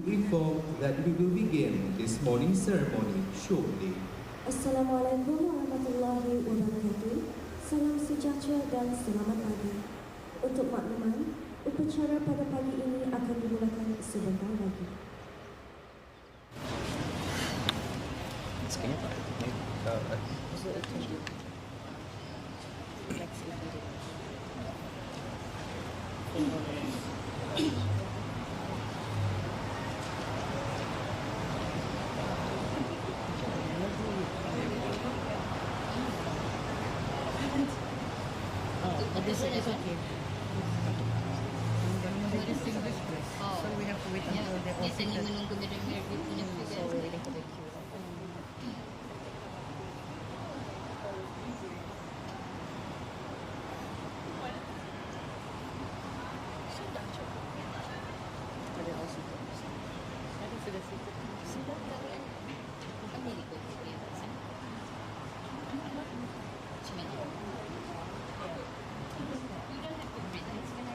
Informed that we will begin this morning's ceremony shortly. Assalamualaikum warahmatullahi wabarakatuh. Salam sejahtera dan selamat pagi. Untuk makluman, upacara pada pagi ini akan dimulakan sebentar lagi. Sekiranya tak This is okay. So we have to wait until the Biasanya menunggu merah-merah dia punya so we're waiting for the queue. Are they all seated? I think sudah seated. Bukan milik kau. Macam mana? You don't have to breathe. It's gonna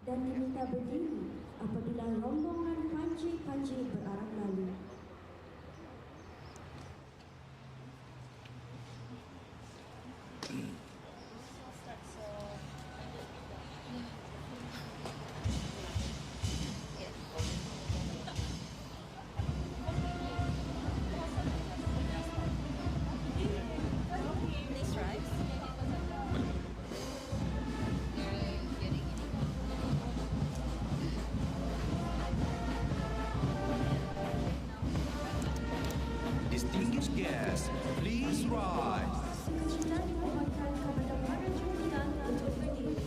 dan diminta berdiri apabila rombongan panji-panji berarak lalu. Distinguished guests, please rise. Sekecil dimohonkan kepada para junjungan untuk berdiri.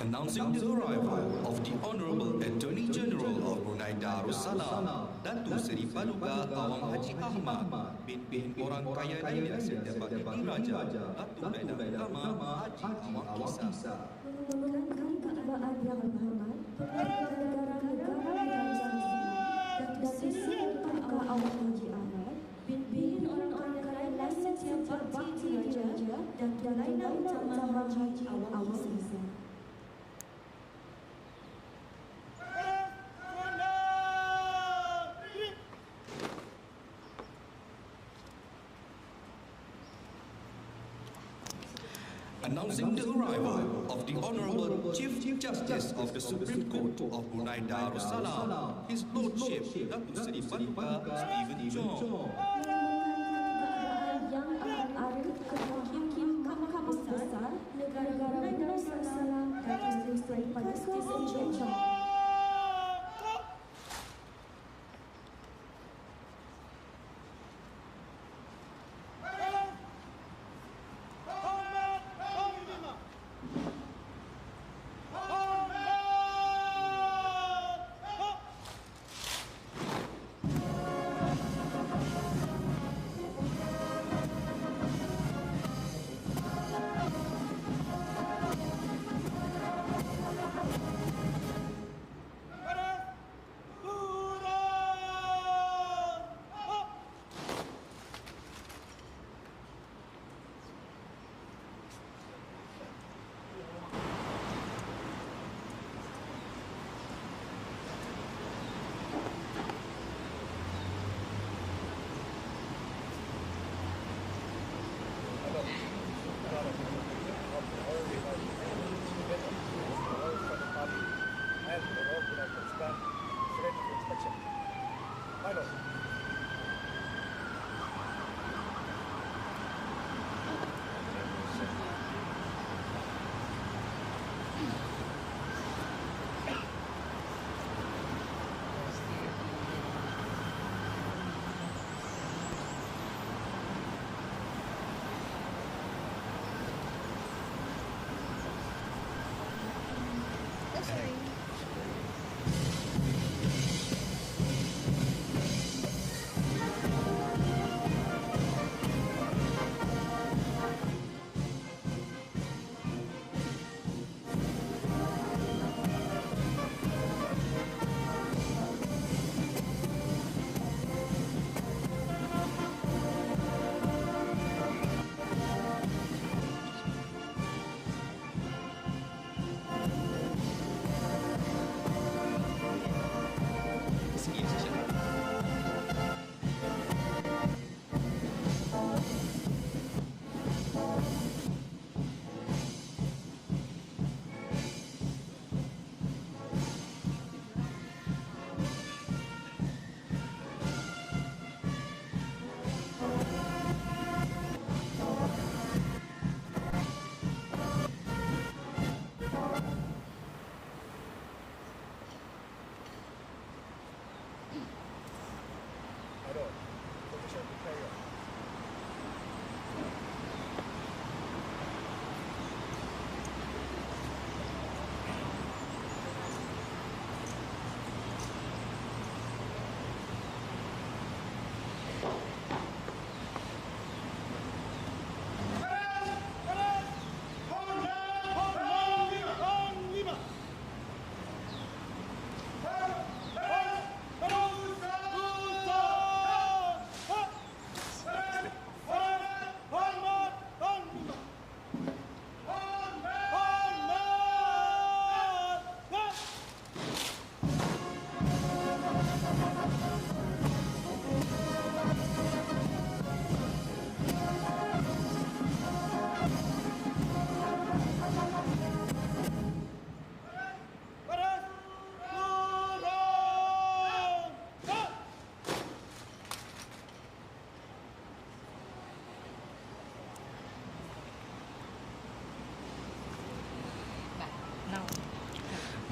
Announcing the arrival of the Honorable Attorney General of Brunei Darussalam, Datuk Seri Paduka Awang Haji Ahmad bin orang kaya raya Setiap Diraja Datuk Darussalam Haji Awang Kisah. Mengumumkan keadaan yang berhormat negara-negara dan Seri Paduka Awang Haji Ahmad bin orang kaya raya Setiap Diraja dan lain-lain utama Haji Awang Kisah. Announcing the arrival of the Honorable Chief Justice of the Supreme Court of Brunei Darussalam, His Lordship Datuk Seri Paduka Stephen Chong. Yang akan ada Ketua Hakim Mahkamah Besar Negara Brunei Darussalam Datuk Seri Paduka Stephen Chong.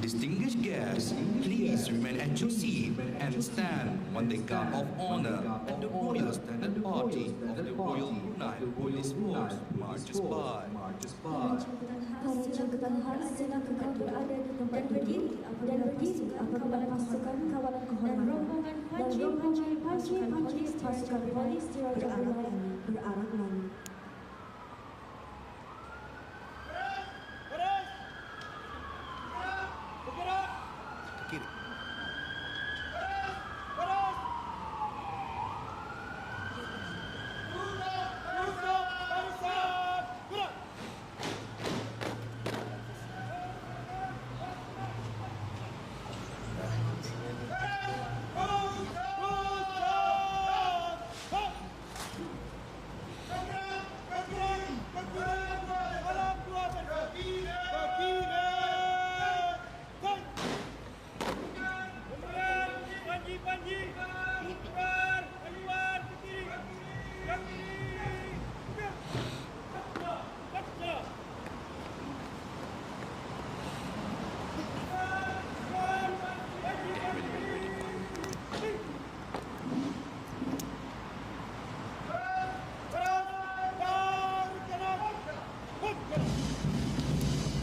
Distinguished guests, please remain at your seat and stand on the guard of honor at the Royal Standard Party of the Royal Brunei Police Force marches by. Para jangkauan khas sila kekal berada di tempat berdiri apabila pasukan kawalan kehormatan dan rombongan panci pasukan polis di Raja Brunei berarak lalu.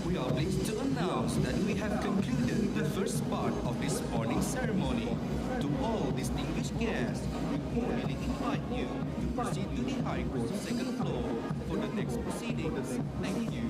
We are pleased to announce that we have concluded the first part of this morning's ceremony. To all distinguished guests, we cordially invite you to proceed to the High Court second floor for the next proceedings. Thank you.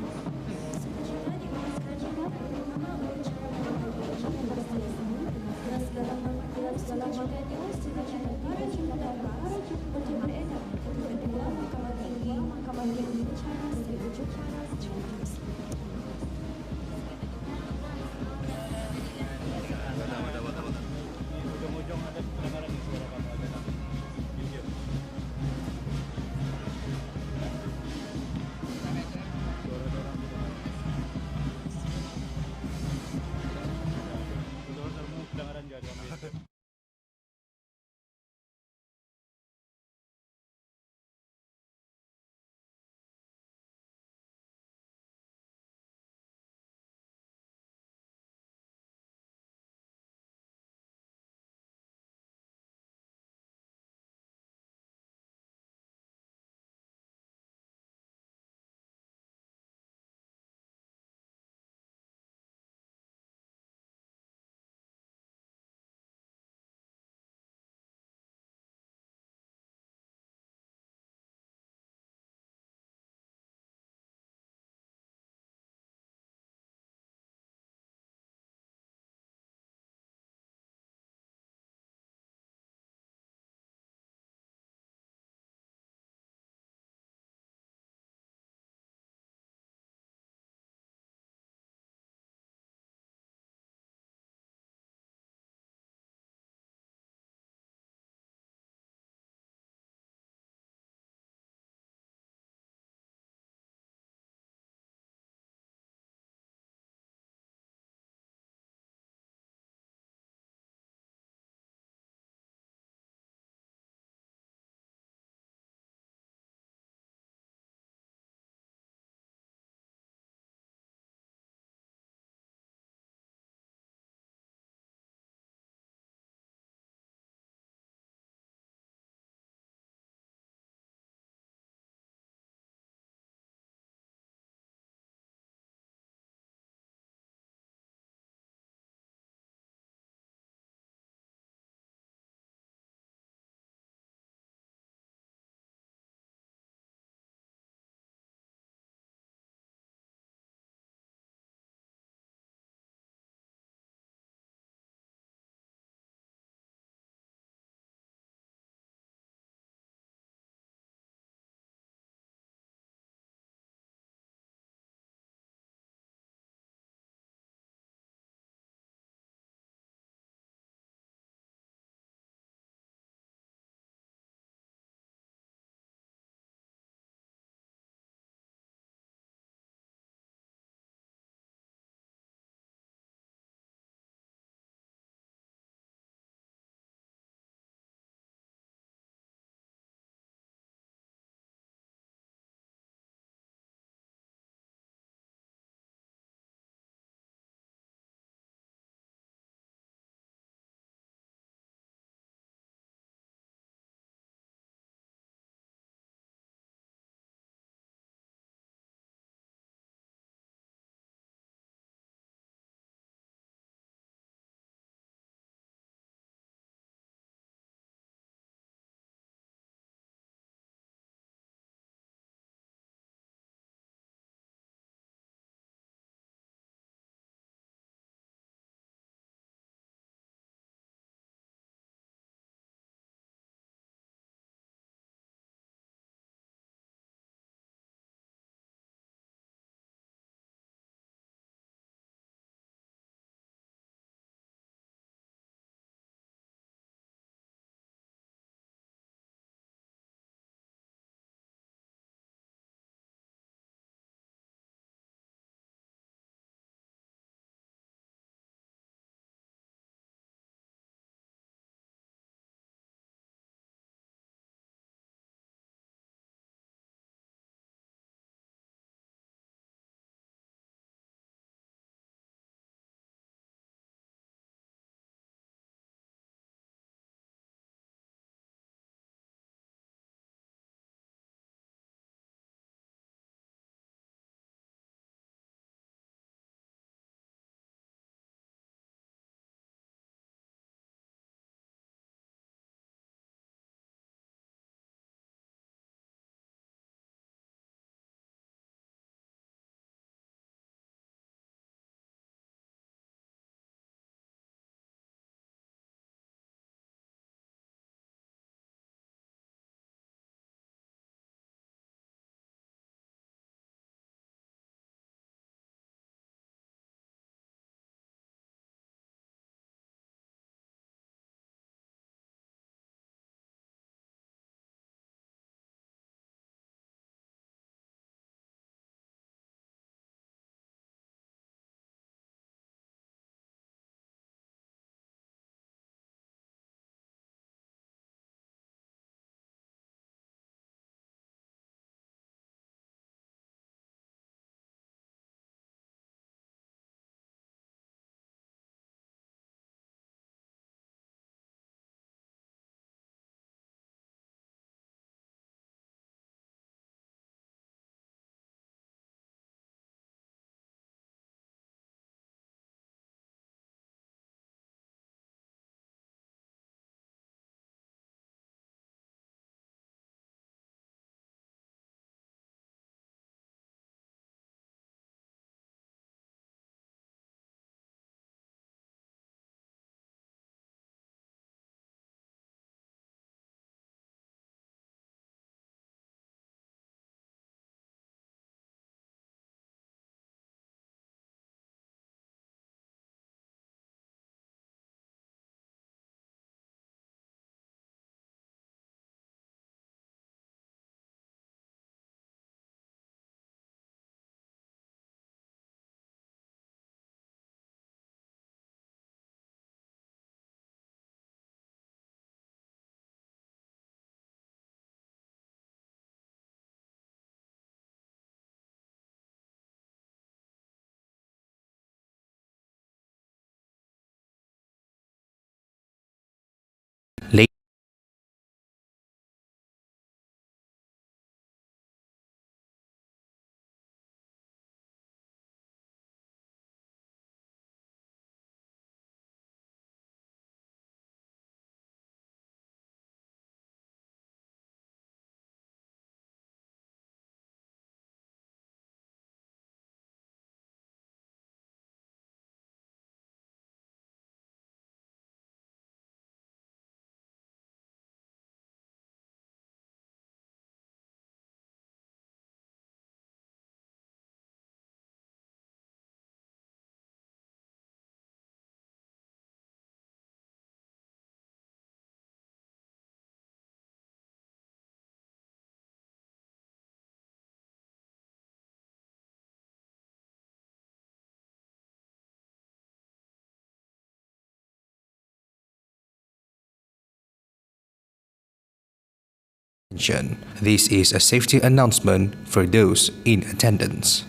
This is a safety announcement for those in attendance.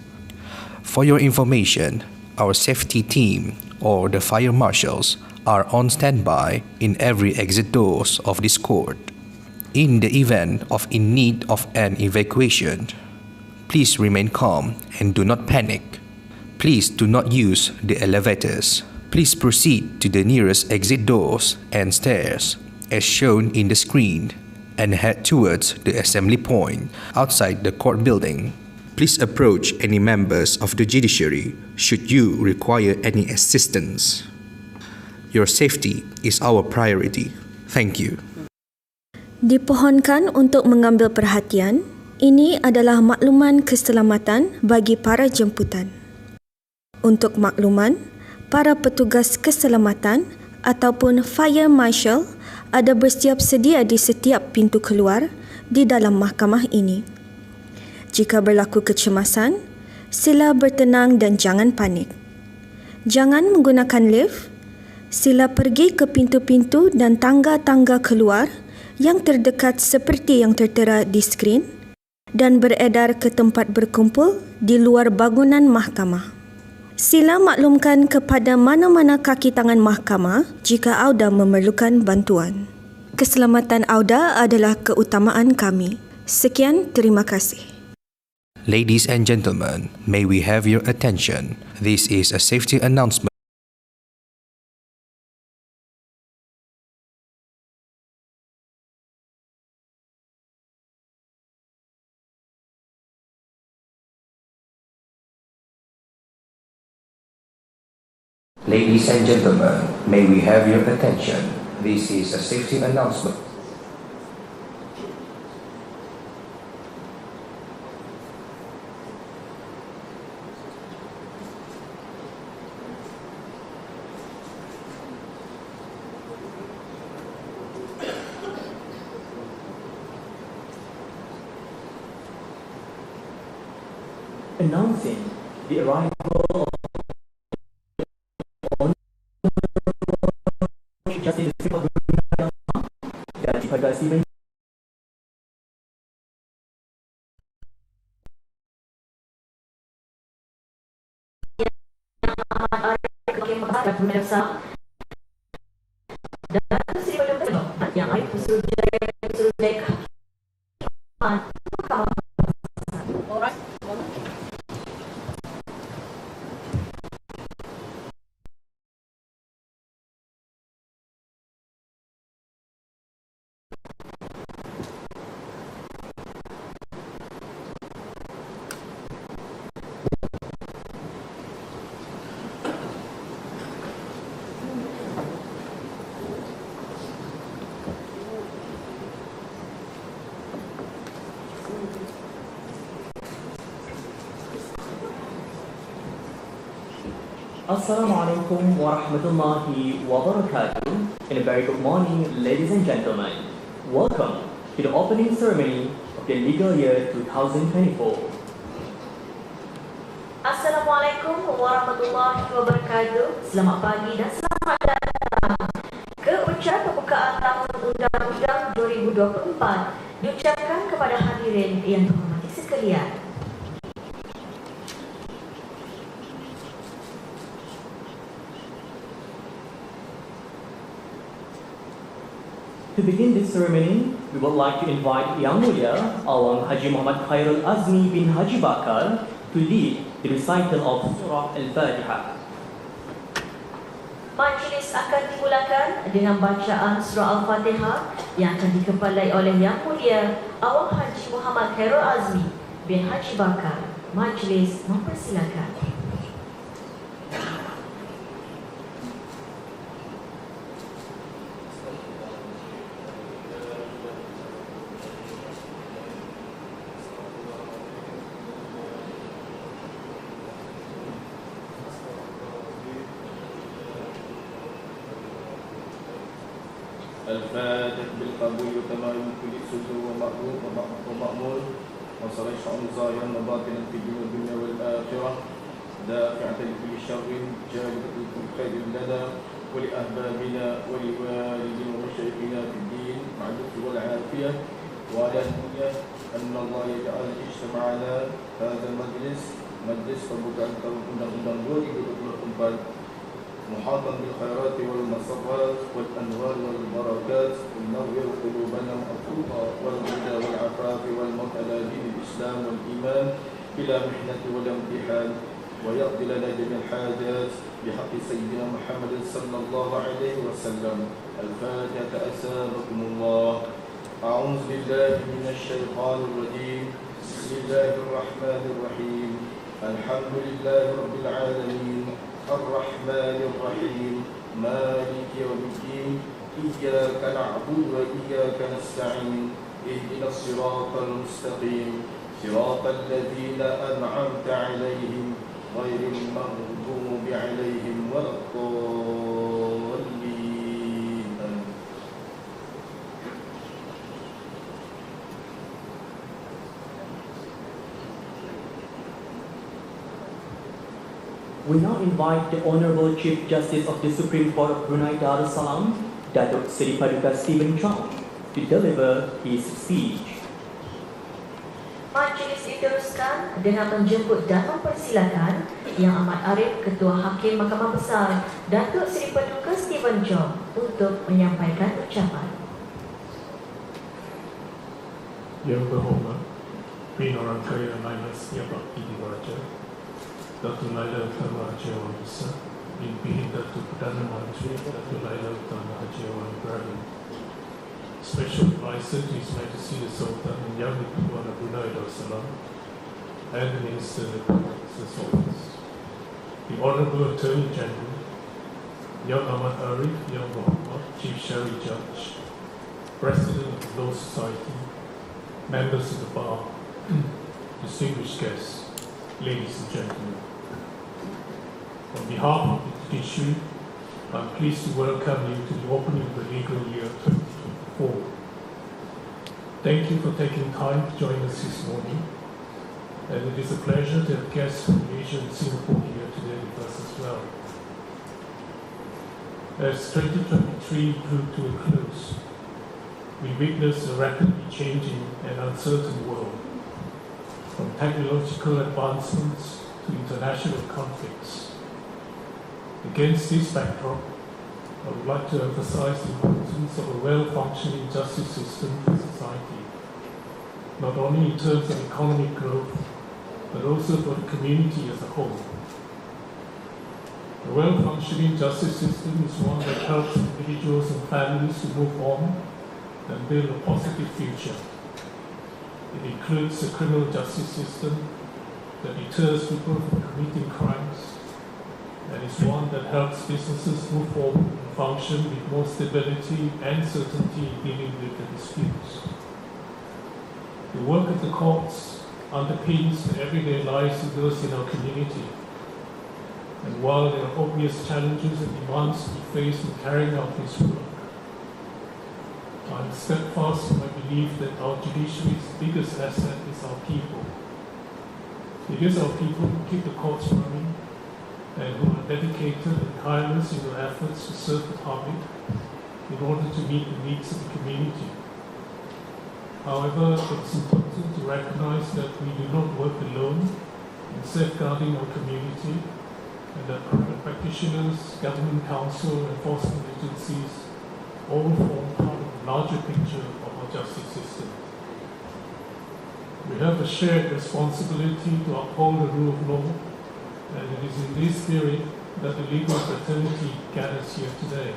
For your information, our safety team or the fire marshals are on standby in every exit doors of this court. In the event of in need of an evacuation, please remain calm and do not panic. Please do not use the elevators. Please proceed to the nearest exit doors and stairs as shown in the screen and head towards the assembly point outside the court building. Please approach any members of the judiciary should you require any assistance. Your safety is our priority. Thank you. Dipohonkan untuk mengambil perhatian, ini adalah makluman keselamatan bagi para jemputan. Untuk makluman, para petugas keselamatan ataupun fire marshal ada bersiap sedia di setiap pintu keluar di dalam mahkamah ini. Jika berlaku kecemasan, sila bertenang dan jangan panik. Jangan menggunakan lift. Sila pergi ke pintu-pintu dan tangga-tangga keluar yang terdekat seperti yang tertera di skrin dan beredar ke tempat berkumpul di luar bangunan mahkamah. Sila maklumkan kepada mana-mana kaki tangan mahkamah jika Auda memerlukan bantuan. Keselamatan Auda adalah keutamaan kami. Sekian, terima kasih. Ladies and gentlemen, may we have your attention. This is a safety announcement. Ladies and gentlemen, may we have your attention. This is a safety announcement. Announcing the arrival of Justice Brunei Darussalam dan dipadasi yang Assalamualaikum warahmatullahi wabarakatuh, and a very good morning, ladies and gentlemen. Welcome to the opening ceremony of the legal year 2024. Assalamualaikum warahmatullahi wabarakatuh. Selamat pagi dan selamat datang ke ucapan pembukaan tahun Undang-Undang 2024 diucapkan kepada hadirin yang dihormati sekalian. To begin this ceremony, we would like to invite Yang Mulia Awang Haji Muhammad Khairul Azmi bin Haji Bakar to lead the recital of Surah Al-Fatihah. Majlis akan dimulakan dengan bacaan Surah Al-Fatihah yang akan dikepalai oleh Yang Mulia Awang Haji Muhammad Khairul Azmi bin Haji Bakar. Majlis mempersilakan. الفاتح بالقبول وتمام كل سجود ومأمول وصلى شأن ظاهرا وباطنا في الدنيا والآخرة دافعة لكل شر جالبة لكل خير لنا ولأحبابنا ولوالدنا ومشايخنا في الدين مع اللطف والعافية وعلانية أن الله يجعل اجتماعنا هذا المجلس مجلس pembukaan tahun undang-undang 2024 محاطا بالخيرات والمسرات والأنوار والبركات ينور قلوبنا الطرق والهدى والعفاف والموت على دين الإسلام والإيمان بلا محنة ولا امتحان ويقضي لنا جميع الحاجات بحق سيدنا محمد صلى الله عليه وسلم. الفاتحة أسابكم الله. أعوذ بالله من الشيطان الرجيم. بسم الله الرحمن الرحيم. الحمد لله رب العالمين الرحمن الرحيم مالك يوم الدين إياك نعبد وإياك نستعين اهدنا الصراط المستقيم صراط الذين أنعمت عليهم غير المغضوب عليهم ولا الضالين. We now invite the Honourable Chief Justice of the Supreme Court of Brunei Darussalam, Datuk Seri Paduka Stephen Chong, to deliver his speech. Majlis diteruskan dengan menjemput datang persilakan Yang Amat Arif Ketua Hakim Mahkamah Besar Datuk Seri Paduka Stephen Chong untuk menyampaikan ucapan. Yang berhormat Bin Orang Kaya Laila Setiabak Idiraja Datuk Laila Utama Haji Awang Isa Bin Datuk Perdana Menteri Datuk Laila Utama Haji Awang Ibrahim, Special Advisor to His Majesty the Sultan and Yang Di-Pertuan Brunei Darussalam, and the Minister of the Purposes Office, the Honourable Attorney General, Yang Amat Arif, Yang Berhormat Chief Shari Judge, President of the Law Society, members of the Bar, distinguished guests, ladies and gentlemen. On behalf of the judiciary, I'm pleased to welcome you to the opening of the legal year 2024. Thank you for taking time to join us this morning, and it is a pleasure to have guests from Asia and Singapore here today with us as well. As 2023 drew to a close, we witnessed a rapidly changing and uncertain world, from technological advancements to international conflicts. Against this backdrop, I would like to emphasize the importance of a well-functioning justice system for society, not only in terms of economic growth, but also for the community as a whole. A well-functioning justice system is one that helps individuals and families to move on and build a positive future. It includes a criminal justice system that deters people from committing crimes, and is one that helps businesses move forward and function with more stability and certainty in dealing with the disputes. The work of the courts underpins the everyday lives of those in our community, and while there are obvious challenges and demands to be faced in carrying out this work, I am steadfast in my belief that our judiciary's biggest asset is our people. It is our people who keep the courts running and who are dedicated and tireless in their efforts to serve the public in order to meet the needs of the community. However, it's important to recognize that we do not work alone in safeguarding our community, and that private practitioners, government council, and enforcement agencies all form part of the larger picture of our justice system. We have a shared responsibility to uphold the rule of law, and it is in this spirit that the legal fraternity gathers here today.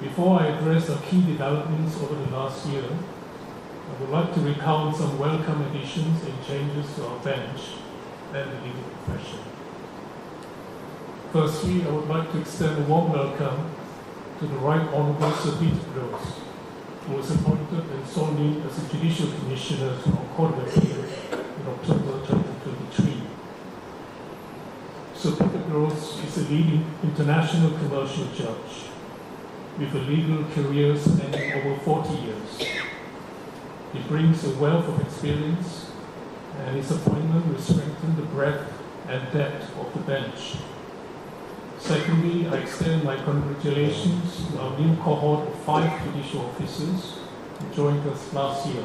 Before I address our key developments over the last year, I would like to recount some welcome additions and changes to our bench and the legal profession. Firstly, I would like to extend a warm welcome to the Right Honourable Sir Peter Gross, who was appointed and sworn in as a Judicial Commissioner to our Court of Appeal in October 2023. Sir Peter Gross is a leading international commercial judge with a legal career spanning over 40 years. He brings a wealth of experience, and his appointment will strengthen the breadth and depth of the bench. Secondly, I extend my congratulations to our new cohort of 5 judicial officers who joined us last year.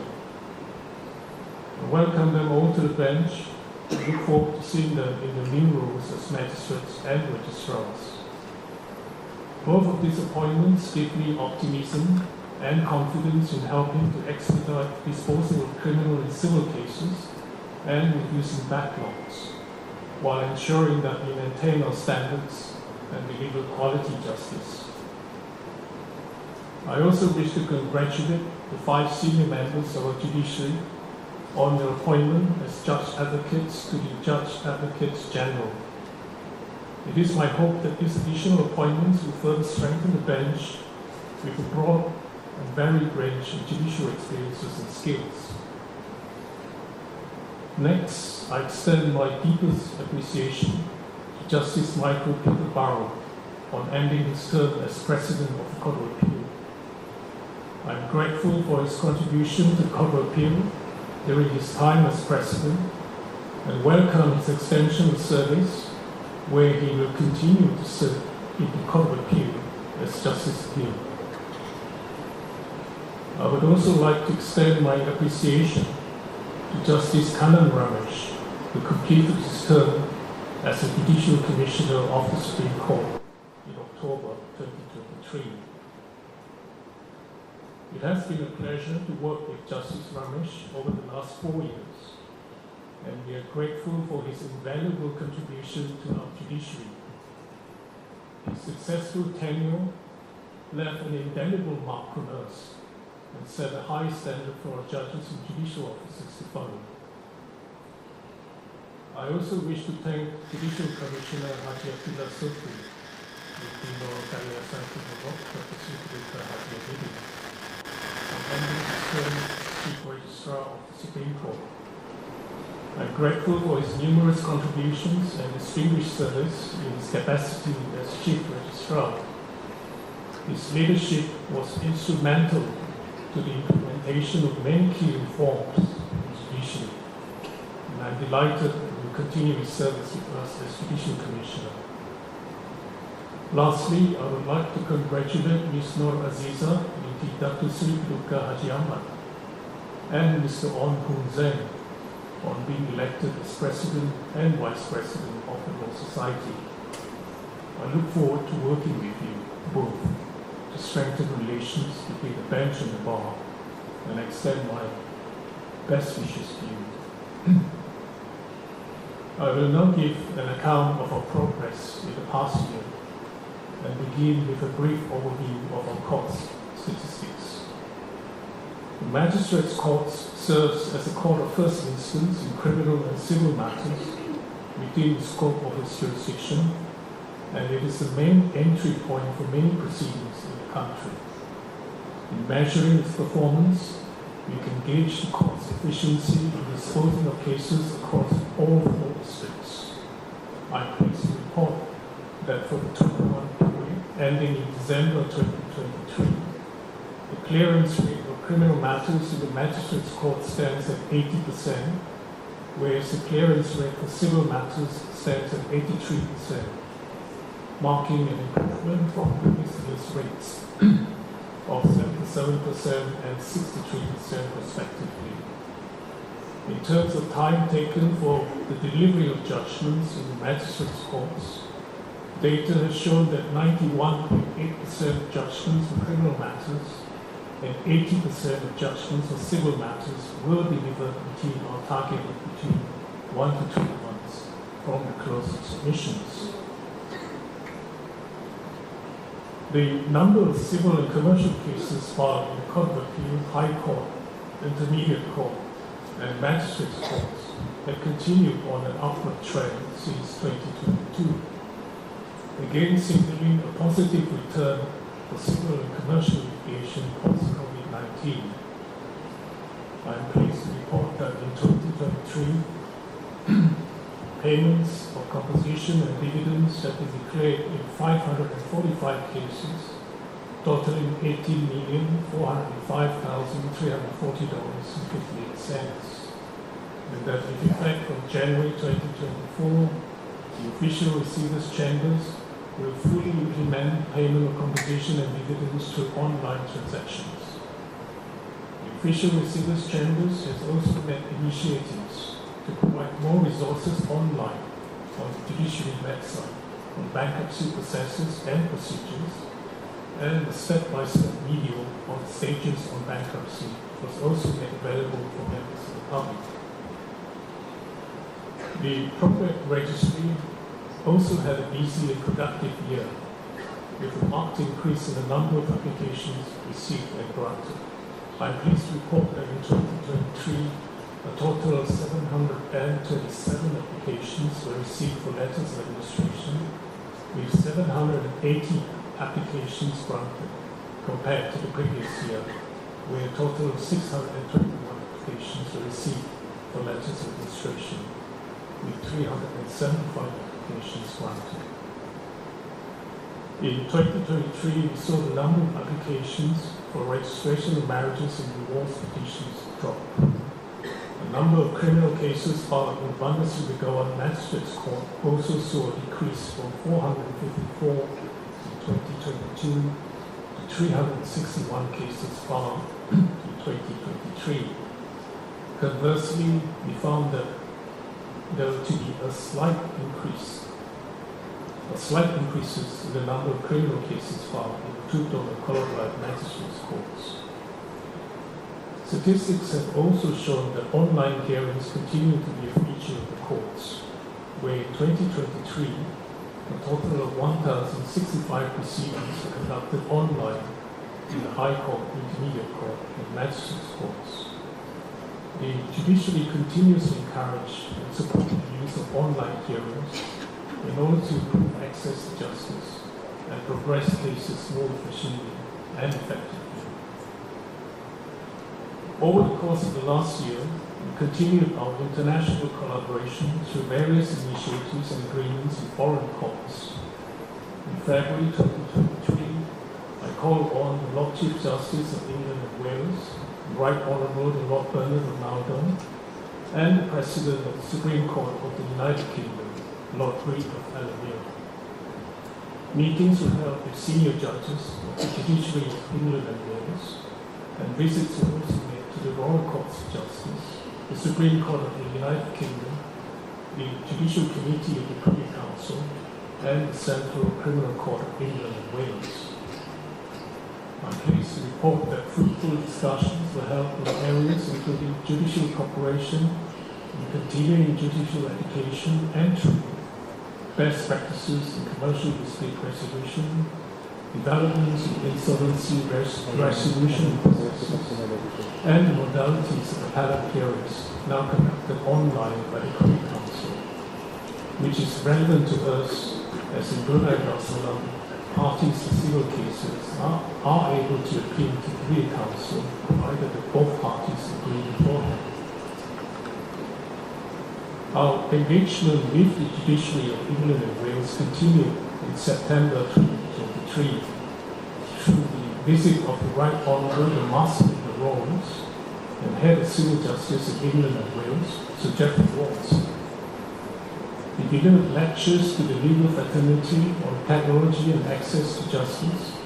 I welcome them all to the bench and look forward to seeing them in their new roles as magistrates and registrars. Both of these appointments give me optimism and confidence in helping to expedite disposal of criminal and civil cases and reducing backlogs, while ensuring that we maintain our standards and deliver quality justice. I also wish to congratulate the 5 senior members of our judiciary on their appointment as Judge Advocates to the Judge Advocates General. It is my hope that these additional appointments will further strengthen the bench with a broad and varied range of judicial experiences and skills. Next, I extend my deepest appreciation to Justice Michael Peterborough on ending his term as President of the Court of Appeal. I am grateful for his contribution to the Court of Appeal during his time as President and welcome his extension of service, where he will continue to serve in the Court of Appeal as Justice Appeal. I would also like to extend my appreciation to Justice Kanan Ramesh, who completed his term as a Judicial Commissioner of the Supreme Court in October 2023. It has been a pleasure to work with Justice Ramesh over the last 4 years, and we are grateful for his invaluable contribution to our judiciary. His successful tenure left an indelible mark on us and set a high standard for our judges and judicial officers to follow. I also wish to thank Judicial Commissioner Haji Abdullah Sofi, Chief Registrar of the Supreme Court. I'm grateful for his numerous contributions and distinguished service in his capacity as Chief Registrar. His leadership was instrumental to the implementation of many key reforms in the judiciary, and I'm delighted that he will continue his service with us as Judicial Commissioner. Lastly, I would like to congratulate Ms. Nur Aziza binti Dr. Sri Paduka Haji Ahmad and Mr. On Poon Zeng on being elected as President and Vice President of the Law Society. I look forward to working with you both to strengthen relations between the bench and the bar and extend my best wishes to you. I will now give an account of our progress in the past year and begin with a brief overview of our court's statistics. The Magistrates' Court serves as a court of first instance in criminal and civil matters within the scope of its jurisdiction, and it is the main entry point for many proceedings in the country. In measuring its performance, we can gauge the court's efficiency in disposing of cases across all 4 districts. I'm pleased to report that for the 21 period ending in December 2023, the clearance rate of criminal matters in the Magistrates' Court stands at 80%, whereas the clearance rate for civil matters stands at 83%, marking an improvement from previous year's rates of 77% and 63% respectively. In terms of time taken for the delivery of judgments in the Magistrates' Courts, data has shown that 91.8% of judgments for criminal matters and 80% of judgments for civil matters were delivered within our target of between 1 to 2 months from the close of submissions. The number of civil and commercial cases filed in the Court of Appeal, High Court, Intermediate Court, and Magistrates' Courts have continued on an upward trend since 2022, again signaling a positive return for civil and commercial litigation post-COVID-19. I am pleased to report that in 2023, payments for composition and dividends have been declared in 545 cases, totaling $18,405,340.58, and that with effect from January 2024, the official receivers' chambers will fully implement payment of composition and dividends through online transactions. Official Receivers Chambers has also led initiatives to provide more resources online on the judiciary website on bankruptcy processes and procedures, and the step-by-step video on the stages on bankruptcy was also made available for members of the public. The Probate Registry also had a busy and productive year, with a marked increase in the number of applications received and granted. I'm pleased to report that in 2023, a total of 727 applications were received for letters of administration, with 780 applications granted, compared to the previous year, where a total of 621 applications were received for letters of administration, with 375 applications granted. In 2023, we saw the number of applications for registration of marriages and divorce petitions drop. The number of criminal cases filed in Bandar Seri Begawan Magistrates Court also saw a decrease from 454 in 2022 to 361 cases filed in 2023. Conversely, we found that there were to be slight increases in the number of criminal cases filed in the Tutong and Colorado Magistrates Courts. Statistics have also shown that online hearings continue to be a feature of the courts, where in 2023, a total of 1,065 proceedings were conducted online in the High Court, Intermediate Court, and Magistrates Courts. The judiciary continuously encourage and support the use of online hearings in order to improve access to justice and progress cases more efficiently and effectively. Over the course of the last year, we continued our international collaboration through various initiatives and agreements in foreign courts. In February 2023, I called on the Lord Chief Justice of England and Wales, Right Honourable the Lord Bernard of Naudon, and the President of the Supreme Court of the United Kingdom, Lord Reid of Alabama. Meetings were held with senior judges of the judiciary of England and Wales, and visits were also made to the Royal Courts of Justice, the Supreme Court of the United Kingdom, the Judicial Committee of the Privy Council, and the Central Criminal Court of England and Wales. I'm pleased to report that fruitful discussions were held in areas including judicial cooperation, in continuing judicial education and training, best practices in commercial dispute resolution, developments in insolvency resolution processes, and the modalities of appellate hearings now conducted online by the Privy Council, which is relevant to us as in Brunei Darussalam, parties to civil cases are able to appeal to the Privy Council provided that both parties agree beforehand. Our engagement with the judiciary of England and Wales continued in September 2023 through the visit of the Right Honourable the Master of the Rolls and Head of Civil Justice of England and Wales, Sir Geoffrey Walls. We delivered lectures to the legal fraternity on technology and access to justice,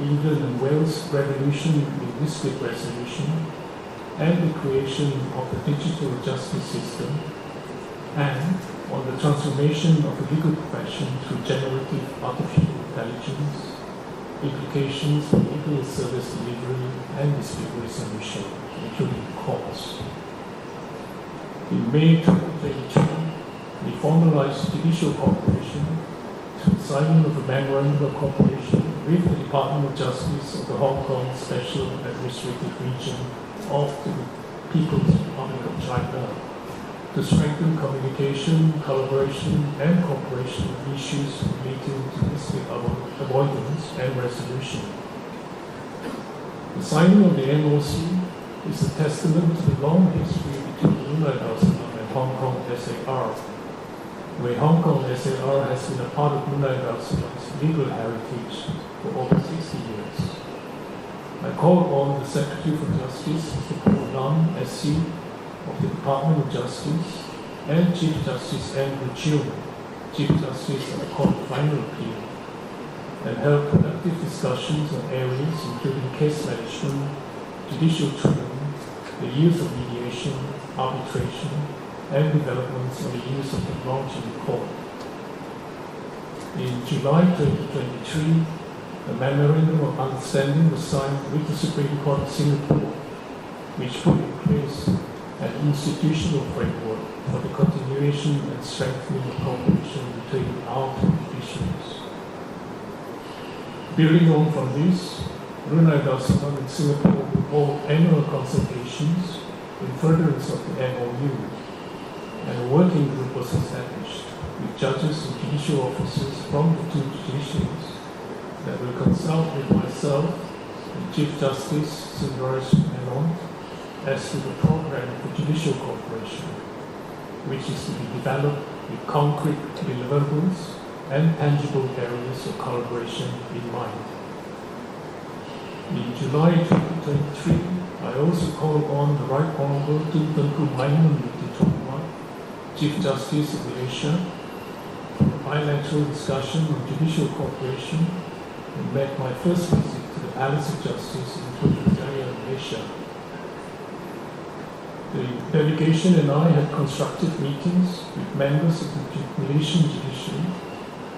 England and Wales' revolution in dispute resolution, and the creation of the digital justice system, and on the transformation of the legal profession through generative artificial intelligence, implications for legal service delivery and dispute resolution, including courts. In May 2022, we formalized judicial cooperation through the signing of a memorandum of cooperation with the Department of Justice of the Hong Kong Special Administrative Region of the People's Republic of China to strengthen communication, collaboration, and cooperation on issues relating to dispute avoidance and resolution. The signing of the MOC is a testament to the long history between Brunei Darussalam and Hong Kong SAR, where Hong Kong SAR has been a part of Brunei Darussalam's legal heritage for over 60 years. I call on the Secretary for Justice, Mr. Paul Lam, SC, of the Department of Justice, and Chief Justice Andrew Chiu, Chief Justice of the Court of Final Appeal, and held productive discussions on areas including case management, judicial training, the use of mediation, arbitration, and developments on the use of technology in court. In July 2023, a Memorandum of Understanding was signed with the Supreme Court of Singapore, which put in place an institutional framework for the continuation and strengthening of cooperation between our two judiciaries. Building on from this, Brunei Darussalam and Singapore will hold annual consultations in furtherance of the MOU, and a working group was established with judges and judicial officers from the two judiciaries that will consult with myself and Chief Justice Sundaresh Menon as to the program for judicial cooperation, which is to be developed with concrete deliverables and tangible areas of collaboration in mind. In July 2023, I also called on the Right Honourable Tun Tengku Maimun Tuan, Chief Justice of Malaysia, for a bilateral discussion on judicial cooperation and made my first visit to the Palace of Justice in Putrajaya, Malaysia. The delegation and I had constructive meetings with members of the Malaysian judiciary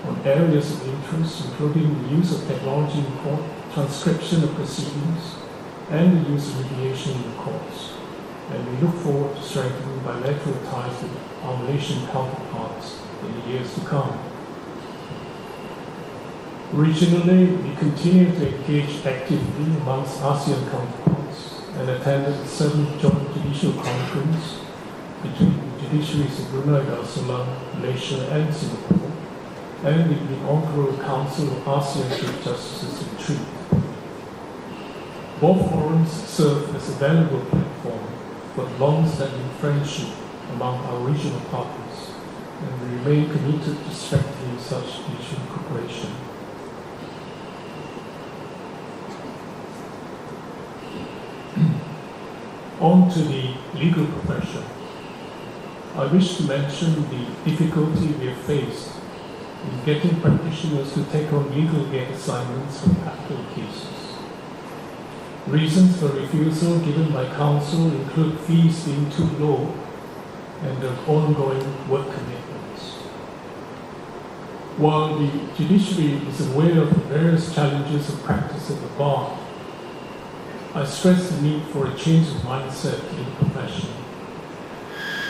on areas of interest, including the use of technology in court, transcription of proceedings, and the use of mediation in the courts. And we look forward to strengthening bilateral ties with our Malaysian counterparts in the years to come. Regionally, we continue to engage actively amongst ASEAN counterparts and attended the 7th Joint Judicial Conference between the judiciaries of Brunei Darussalam, Malaysia, and Singapore, and the inaugural Council of ASEAN Chief Justices Retreat. Both forums serve as a valuable platform for the long-standing friendship among our regional partners, and we remain committed to strengthening such judicial cooperation. On to the legal profession. I wish to mention the difficulty we have faced in getting practitioners to take on legal aid assignments for capital cases. Reasons for refusal given by counsel include fees being too low and their ongoing work commitments. While the judiciary is aware of the various challenges of practice at the bar, I stress the need for a change of mindset in the profession.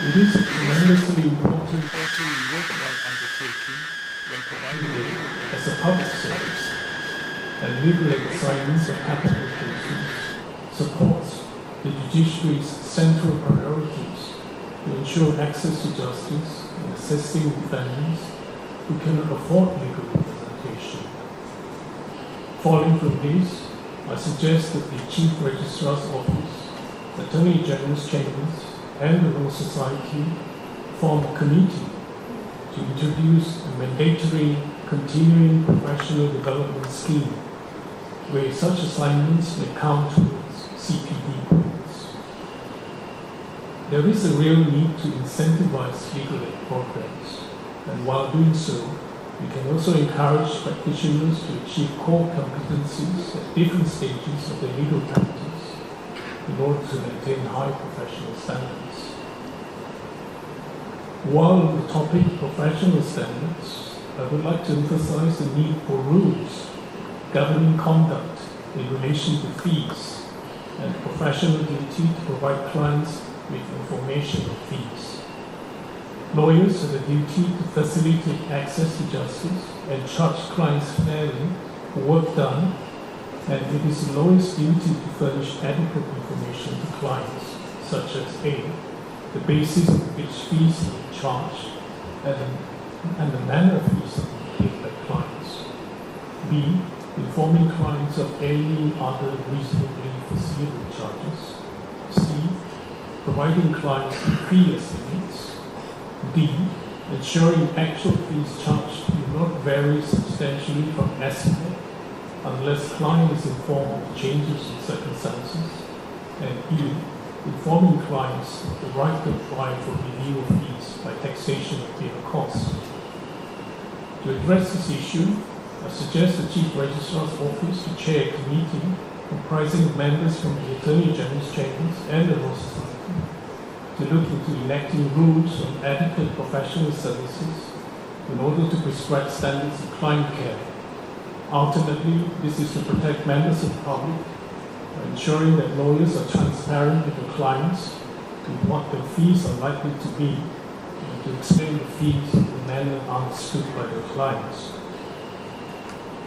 It is a tremendously important worthwhile undertaking when provided as a public service, and legal aid assignments of capital cases supports the judiciary's central priorities to ensure access to justice and assisting defendants who cannot afford legal representation. Following from this, I suggest that the Chief Registrar's Office, Attorney General's Chambers, and the Law Society form a committee to introduce a mandatory continuing professional development scheme where such assignments may count towards CPD points. There is a real need to incentivize legal aid programs, and while doing so, we can also encourage practitioners to achieve core competencies at different stages of their legal practice in order to maintain high professional standards. While on the topic of professional standards, I would like to emphasize the need for rules governing conduct in relation to fees and the professional duty to provide clients with information on fees. Lawyers have a duty to facilitate access to justice and charge clients fairly for work done, and it is the lawyer's duty to furnish adequate information to clients, such as A, the basis on which fees are charged, and the manner of fees are paid by clients. B, informing clients of any other reasonably foreseeable charges. C, providing clients with fee estimates. D, ensuring actual fees charged do not vary substantially from estimate unless client is informed of changes in circumstances. And E, informing clients of the right to apply for review of fees by taxation of their costs. To address this issue, I suggest the Chief Registrar's Office to chair a committee comprising of members from the Attorney General's chambers and the Law Society, to look into enacting rules on adequate professional services in order to prescribe standards of client care. Ultimately, this is to protect members of the public by ensuring that lawyers are transparent with their clients with what their fees are likely to be, and to explain the fees in a manner understood by their clients.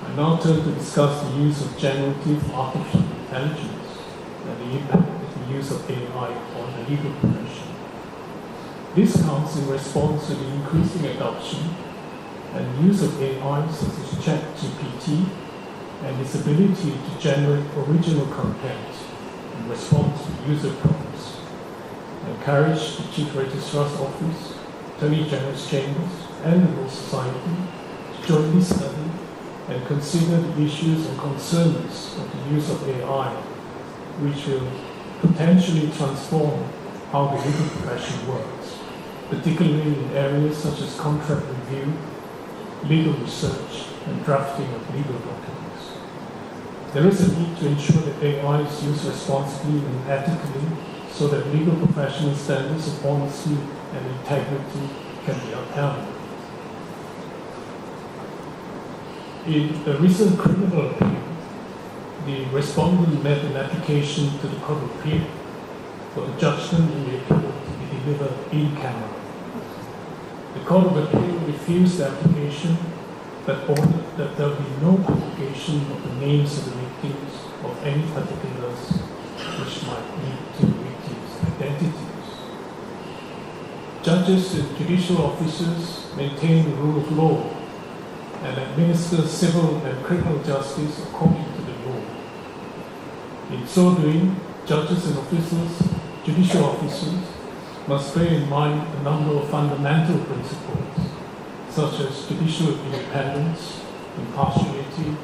I now turn to discuss the use of generative artificial intelligence and the impact of the use of AI on the legal profession. This comes in response to the increasing adoption and use of AI such as ChatGPT and its ability to generate original content in response to user prompts. I encourage the Chief Registrar's Office, Attorney General's Chambers, and the Law Society to jointly study and consider the issues and concerns of the use of AI, which will potentially transform how the legal profession works, particularly in areas such as contract review, legal research, and drafting of legal documents. There is a need to ensure that AI is used responsibly and ethically so that legal professional standards of honesty and integrity can be upheld. In a recent criminal appeal, the respondent made an application to the Court of Appeal for the judgment in the appeal to be delivered in camera. The Court of Appeal refused the application but ordered that there be no publication of the names of the victims of any particulars which might lead to the victims' identities. Judges and judicial officers maintain the rule of law and administer civil and criminal justice according to the law. In so doing, judges and officers, judicial officers, must bear in mind a number of fundamental principles, such as judicial independence, impartiality,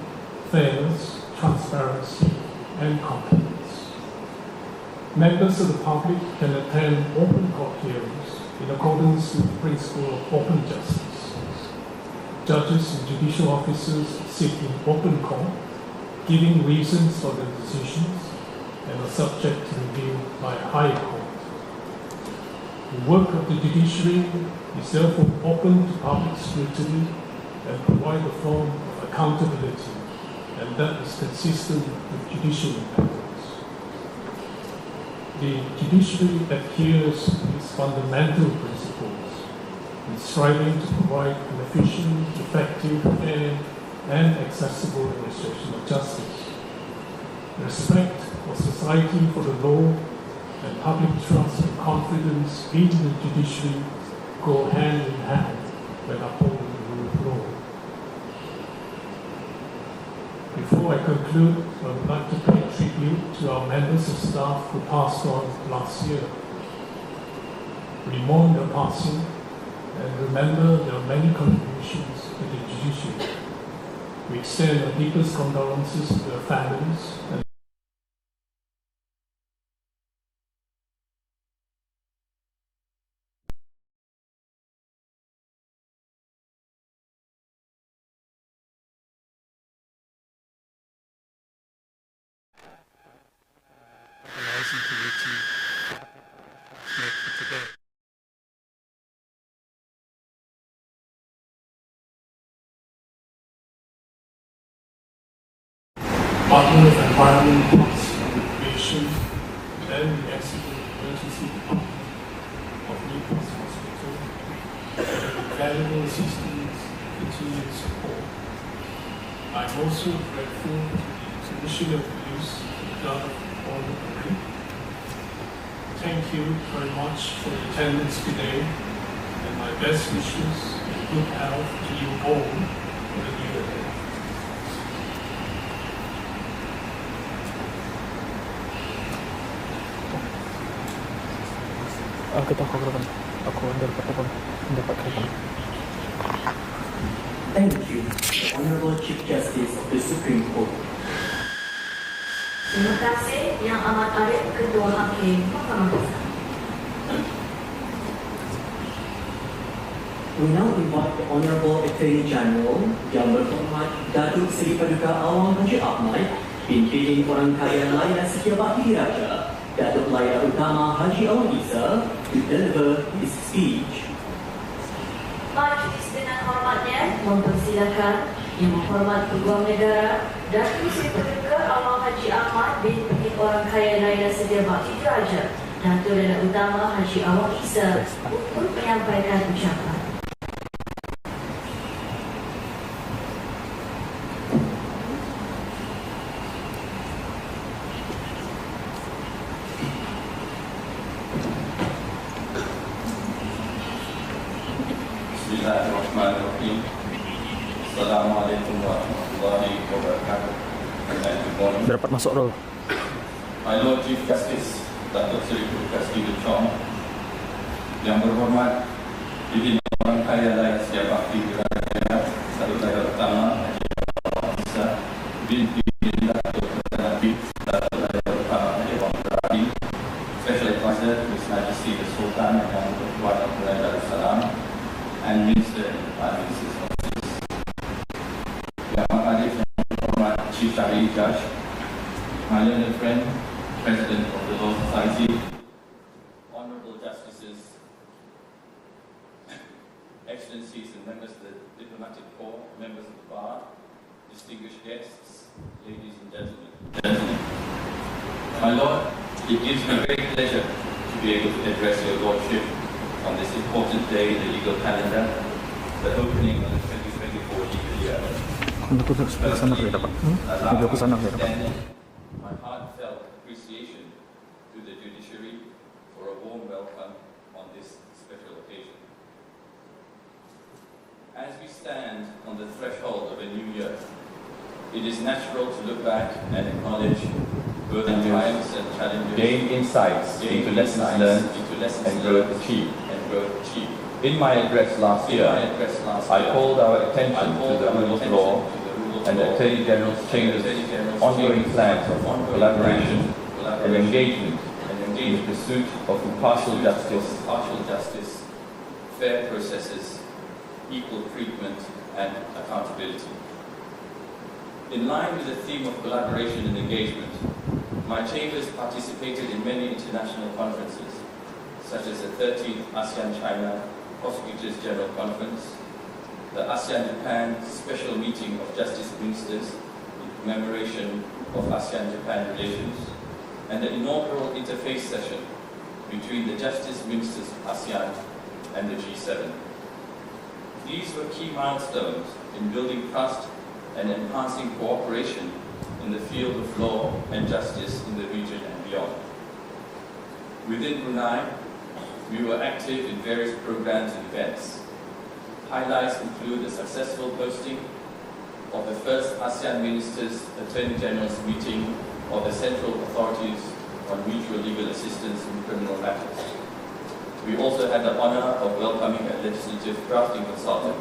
fairness, transparency, and competence. Members of the public can attend open court hearings in accordance with the principle of open justice. Judges and judicial officers sit in open court, giving reasons for their decisions, and are subject to review by a higher court. The work of the judiciary is therefore open to public scrutiny and provide a form of accountability, and that is consistent with judicial independence. The judiciary adheres to these fundamental principles in striving to provide an efficient, effective, fair, and accessible administration of justice. Respect for society for the law and public trust and confidence in the judiciary go hand in hand when upholding the rule of law. Before I conclude, I would like to pay tribute to our members of staff who passed on last year. We mourn their passing and remember their many contributions to the judiciary. We extend our deepest condolences to their families and rising committee met for today. Department of Environment, Policy and Recreation, and the Accident Emergency Department of Newcastle Hospital for their valuable assistance and continued support. I'm also grateful to the Commissioner of Police, the Guard of Honor. Thank you very much for your attendance today, and my best wishes and good health to you all for the new year. Thank you, Honorable Chief Justice of the Supreme Court. Terima kasih Yang Amat Arif Ketua Hakim Mahkamah Besar. We now invite the Honorable Attorney General Yang Berhormat Datuk Seri Paduka Awang Haji Ahmad Pimpinan Orang Kaya Layan Setia Bakti Diraja, Datuk Layar Utama Haji Awang Isa, to deliver his speech. Majlis dengan hormatnya mempersilakan Yang Berhormat Peguam Negara Datuk Seri Paduka Awang Haji Ahmad bin Orang Kaya Layan Setia Bakti Diraja, Datuk Layar Utama Haji Awang Isa untuk menyampaikan ucapan. Bismillahirrahmanirrahim. Assalamualaikum warahmatullahi wabarakatuh. Good morning. Dapat masuk roll. My Lord Chief Justice Datuk Seri Paduka Stephen Chong, Yang Berhormat Pimpinan Orang Kaya Layan Setia Bakti Diraja, Datuk Layar Utama Haji Awang Isa bin Datuk Layar Utama Haji Awang Isa, Special Advisor His Majesty the Sultan Yang Berhormat Brunei Darussalam, and Minister in the Prime Minister's Office, Yang Mahathir Yang Berhormat Chief Syariah Judge, my learned friend, President of the Law Society, Honourable Justices, Excellencies and members of the Diplomatic Corps, members of the Bar, distinguished guests, ladies and gentlemen. My Lord, it gives me great pleasure to be able to address your Lordship on this important day in the legal calendar, the opening of the 2024 legal year. My heartfelt appreciation to the judiciary for a warm welcome on this special occasion. As we stand on the threshold of a new year, it is natural to look back and acknowledge both the triumphs and challenges, gain insights into lessons learned and growth achieved. In my address last year, I called our attention to the rule of law and the Attorney General's Chamber's ongoing plans of collaboration and engagement in the pursuit of impartial justice, fair processes, equal treatment, and accountability. In line with the theme of collaboration and engagement, my chambers participated in many international conferences, such as the 13th ASEAN-China Prosecutors General Conference, the ASEAN-Japan Special Meeting of Justice Ministers in commemoration of ASEAN-Japan relations, and the inaugural interface session between the Justice Ministers of ASEAN and the G7. These were key milestones in building trust and enhancing cooperation in the field of law and justice in the region and beyond. Within Brunei, we were active in various programs and events. Highlights include the successful hosting of the first ASEAN Ministers Attorney General's meeting of the Central Authorities on Mutual Legal Assistance in Criminal Matters. We also had the honour of welcoming a legislative drafting consultant,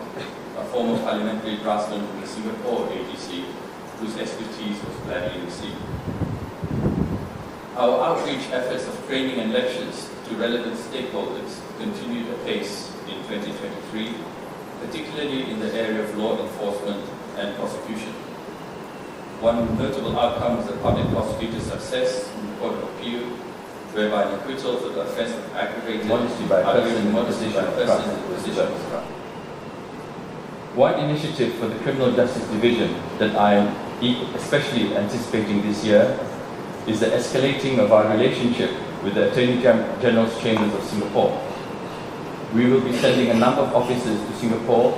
a former parliamentary draftsman from the Singapore ADC, whose expertise was gladly received. Our outreach efforts of training and lectures to relevant stakeholders continued apace in 2023, particularly in the area of law enforcement and prosecution. One notable outcome was the public prosecutor's success in the Court of Appeal, whereby an acquittal for the offence of aggravated modesty by person in position of trust. One initiative for the Criminal Justice Division that I am especially anticipating this year is the escalating of our relationship with the Attorney General's Chambers of Singapore. We will be sending a number of officers to Singapore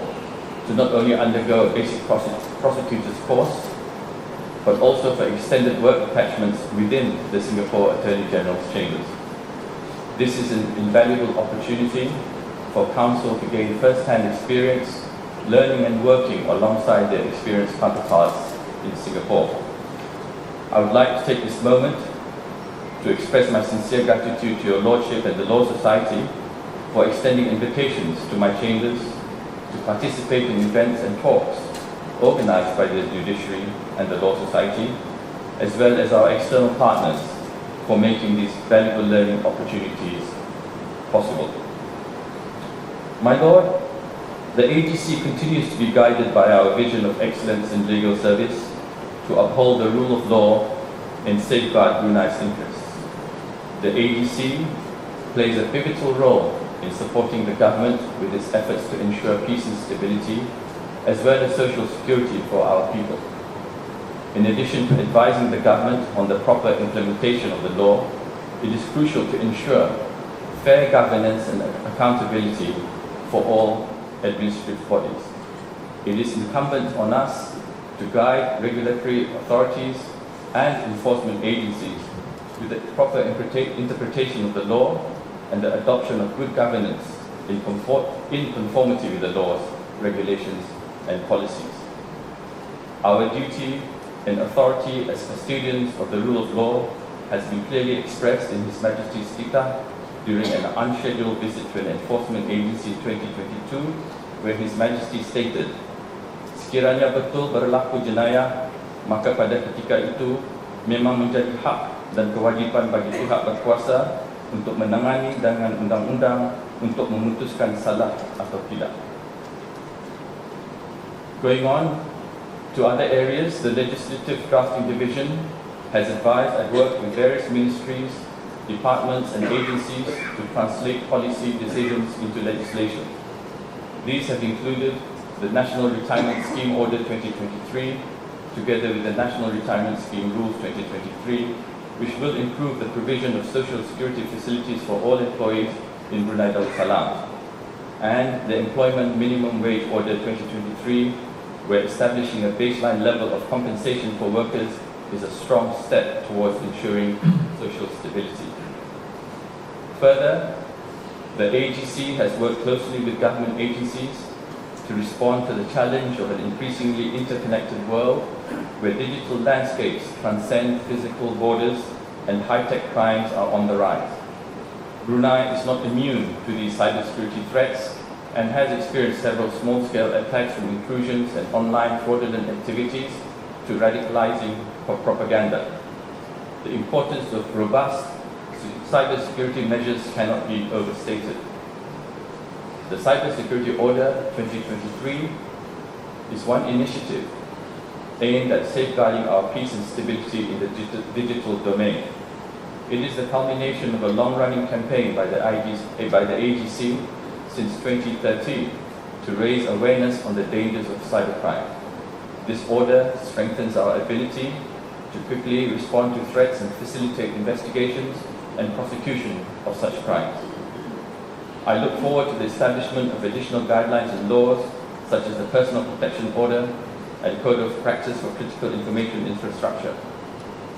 to not only undergo a basic prosecutor's course, but also for extended work attachments within the Singapore Attorney General's Chambers. This is an invaluable opportunity for Counsel to gain first-hand experience, learning and working alongside their experienced counterparts in Singapore. I would like to take this moment to express my sincere gratitude to your Lordship and the Law Society for extending invitations to my chambers to participate in events and talks organised by the Judiciary and the Law Society, as well as our external partners for making these valuable learning opportunities possible. My Lord, the ADC continues to be guided by our vision of excellence in legal service, to uphold the rule of law and safeguard Brunei's interests. The ADC plays a pivotal role in supporting the government with its efforts to ensure peace and stability, as well as social security for our people. In addition to advising the government on the proper implementation of the law, it is crucial to ensure fair governance and accountability for all administrative bodies. It is incumbent on us to guide regulatory authorities and enforcement agencies with the proper interpretation of the law and the adoption of good governance in conformity with the laws, regulations, and policies. Our duty and authority as custodians of the rule of law has been clearly expressed in His Majesty's Dicta during an unscheduled visit to an enforcement agency in 2022, where His Majesty stated, "Sekiranya betul berlaku jenayah, maka pada ketika itu memang menjadi hak dan kewajipan bagi pihak berkuasa untuk menangani dengan undang-undang untuk memutuskan salah atau tidak." Going on to other areas, the Legislative Drafting Division has advised and worked with various ministries, departments and agencies to translate policy decisions into legislation. These have included the National Retirement Scheme Order 2023, together with the National Retirement Scheme Rules 2023, which will improve the provision of social security facilities for all employees in Brunei Darussalam, and the Employment Minimum Wage Order 2023, where establishing a baseline level of compensation for workers is a strong step towards ensuring social stability. Further, the AGC has worked closely with government agencies to respond to the challenge of an increasingly interconnected world where digital landscapes transcend physical borders and high-tech crimes are on the rise. Brunei is not immune to these cybersecurity threats and has experienced several small-scale attacks from intrusions and online fraudulent activities to radicalizing propaganda. The importance of robust cybersecurity measures cannot be overstated. The Cybersecurity Order 2023 is one initiative aimed at safeguarding our peace and stability in the digital domain. It is the culmination of a long-running campaign by the AGC since 2013 to raise awareness on the dangers of cybercrime. This order strengthens our ability to quickly respond to threats and facilitate investigations and prosecution of such crimes. I look forward to the establishment of additional guidelines and laws, such as the Personal Protection Order and Code of Practice for Critical Information Infrastructure.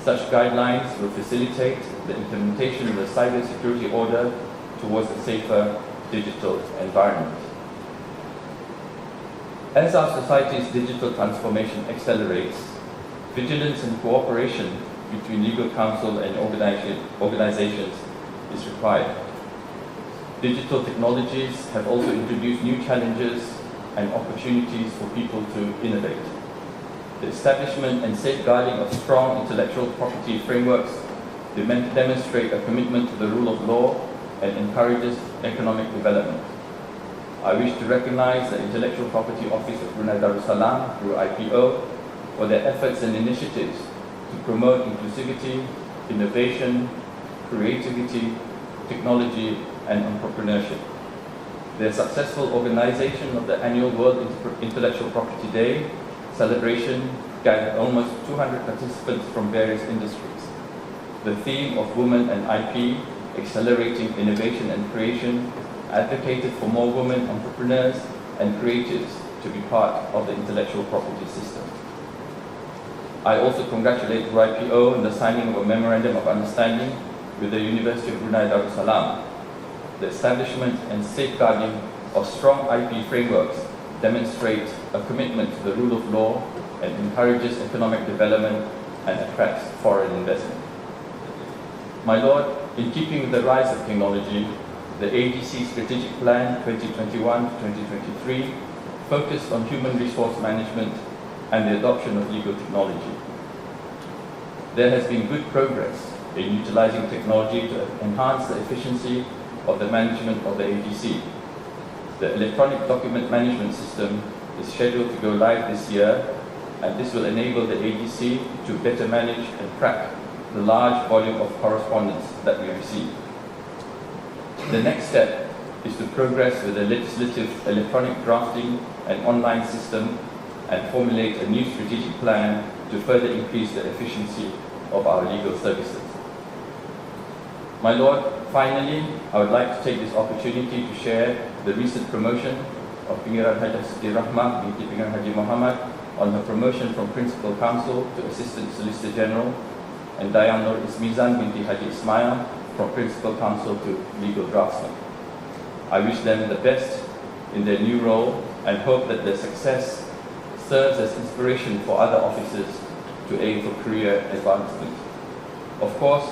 Such guidelines will facilitate the implementation of the Cybersecurity Order towards a safer digital environment. As our society's digital transformation accelerates, vigilance and cooperation between legal counsel and organizations is required. Digital technologies have also introduced new challenges and opportunities for people to innovate. The establishment and safeguarding of strong intellectual property frameworks demonstrate a commitment to the rule of law and encourages economic development. I wish to recognize the Intellectual Property Office of Brunei Darussalam through IPO for their efforts and initiatives to promote inclusivity, innovation, creativity, technology, and entrepreneurship. Their successful organization of the annual World Intellectual Property Day celebration gathered almost 200 participants from various industries. The theme of Women and IP, Accelerating Innovation and Creation, advocated for more women entrepreneurs and creatives to be part of the intellectual property system. I also congratulate YPO on the signing of a Memorandum of Understanding with the University of Brunei Darussalam. The establishment and safeguarding of strong IP frameworks demonstrate a commitment to the rule of law and encourages economic development and attracts foreign investment. My Lord, in keeping with the rise of technology, the AGC Strategic Plan 2021-2023 focused on human resource management and the adoption of legal technology. There has been good progress in utilizing technology to enhance the efficiency of the management of the AGC. The electronic document management system is scheduled to go live this year, and this will enable the ADC to better manage and track the large volume of correspondence that we receive. The next step is to progress with the legislative electronic drafting and online system and formulate a new strategic plan to further increase the efficiency of our legal services. My Lord, finally, I would like to take this opportunity to share the recent promotion of Pengiran Haji Siti Rahmah binti Pengiran Haji Muhammad on her promotion from Principal Counsel to Assistant Solicitor General, and Dayan Nur Ismizan binti Haji Ismail from Principal Counsel to Legal Draftsman. I wish them the best in their new role and hope that their success serves as inspiration for other officers to aim for career advancement. Of course,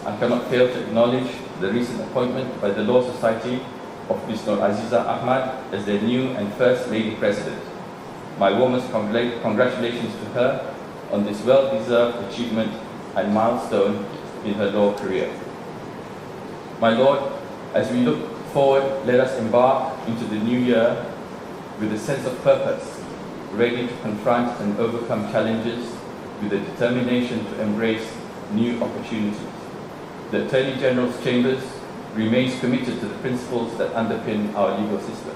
I cannot fail to acknowledge the recent appointment by the Law Society of Ms. Nur Aziza Ahmad as their new and first Lady President. My warmest congratulations to her on this well-deserved achievement and milestone in her law career. My Lord, as we look forward, let us embark into the new year with a sense of purpose, ready to confront and overcome challenges with the determination to embrace new opportunities. The Attorney General's Chambers remains committed to the principles that underpin our legal system.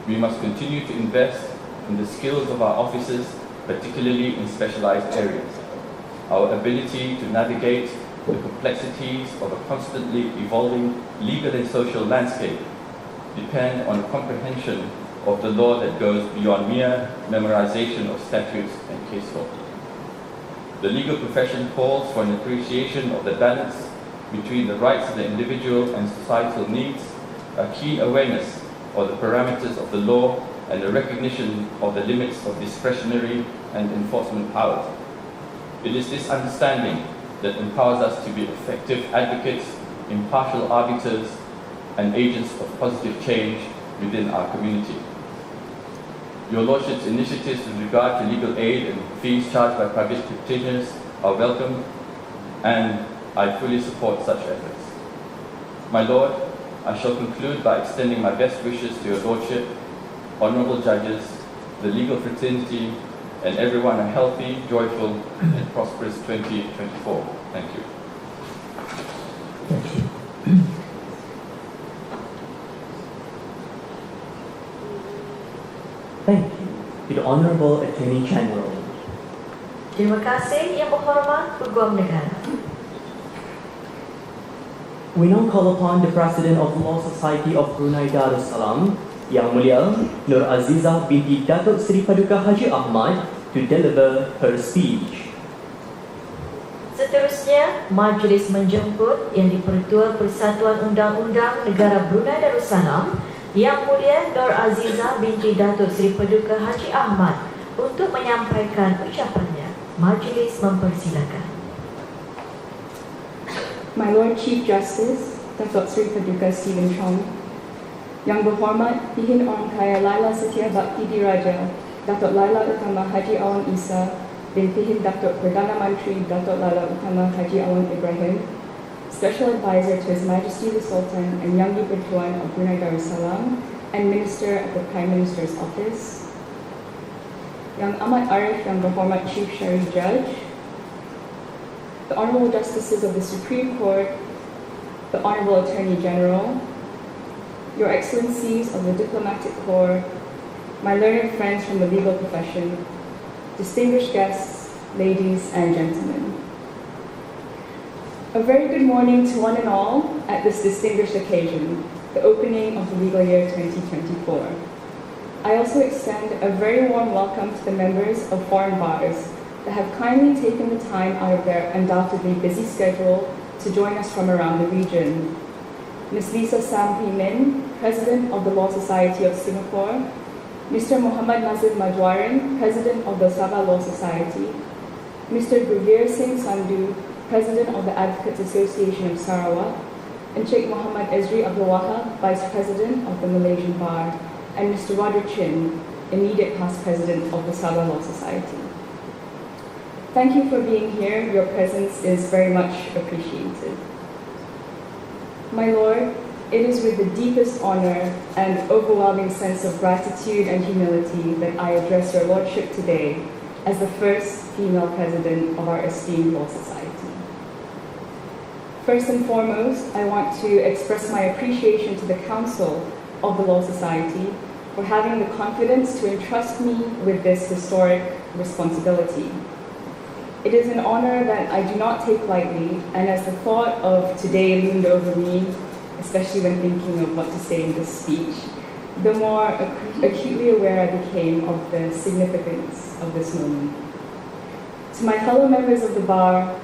We must continue to invest in the skills of our officers, particularly in specialized areas. Our ability to navigate the complexities of a constantly evolving legal and social landscape depend on a comprehension of the law that goes beyond mere memorization of statutes and case law. The legal profession calls for an appreciation of the balance between the rights of the individual and societal needs, a keen awareness of the parameters of the law, and a recognition of the limits of discretionary and enforcement powers. It is this understanding that empowers us to be effective advocates, impartial arbiters, and agents of positive change within our community. Your Lordship's initiatives with regard to legal aid and fees charged by private practitioners are welcome, and I fully support such efforts. My Lord, I shall conclude by extending my best wishes to your Lordship, honourable judges, the legal fraternity, and everyone a healthy, joyful, and prosperous 2024. Thank you. Thank you. Thank you to the Honourable Attorney General. Terima kasih Yang Berhormat Peguam Negara. We now call upon the President of Law Society of Brunei Darussalam, Yang Mulia Nur Azizah binti Datuk Seri Paduka Haji Ahmad, to deliver her speech. Seterusnya, majlis menjemput Yang di-Pertua Persatuan Undang-Undang Negara Brunei Darussalam, Yang Mulia Nur Azizah binti Datuk Seri Paduka Haji Ahmad untuk menyampaikan ucapannya. Majlis mempersilakan. My Lord Chief Justice, Datuk Seri Paduka Stephen Chong, Yang Berhormat Pihin Orang Kaya Laila Setia Bakti Diraja, Datuk Laila Utama Haji Awan Isa, dan Pihin Datuk Perdana Menteri Datuk Laila Utama Haji Awan Ibrahim, Special Advisor to His Majesty the Sultan and Yang di-Pertuan of Brunei Darussalam, and Minister at the Prime Minister's Office, Yang Ahmad Arif Yang Berhormat Chief Shari Judge, the Honourable Justices of the Supreme Court, the Honourable Attorney General, Your Excellencies of the Diplomatic Corps, my learned friends from the legal profession, distinguished guests, ladies and gentlemen. A very good morning to one and all at this distinguished occasion, the opening of the legal year 2024. I also extend a very warm welcome to the members of foreign bars that have kindly taken the time out of their undoubtedly busy schedule to join us from around the region. Ms. Lisa Sam P. Min, President of the Law Society of Singapore, Mr. Muhammad Nazir Majwarin, President of the Sabah Law Society, Mr. Gurveer Singh Sandhu, President of the Advocates Association of Sarawak, and Sheikh Muhammad Ezri Abdul Wahab, Vice President of the Malaysian Bar, and Mr. Roger Chin, immediate past President of the Sabah Law Society. Thank you for being here. Your presence is very much appreciated. My Lord, it is with the deepest honor and overwhelming sense of gratitude and humility that I address your Lordship today as the first female president of our esteemed Law Society. First and foremost, I want to express my appreciation to the Council of the Law Society for having the confidence to entrust me with this historic responsibility. It is an honor that I do not take lightly, and as the thought of today loomed over me, especially when thinking of what to say in this speech, the more acutely aware I became of the significance of this moment. To my fellow members of the Bar,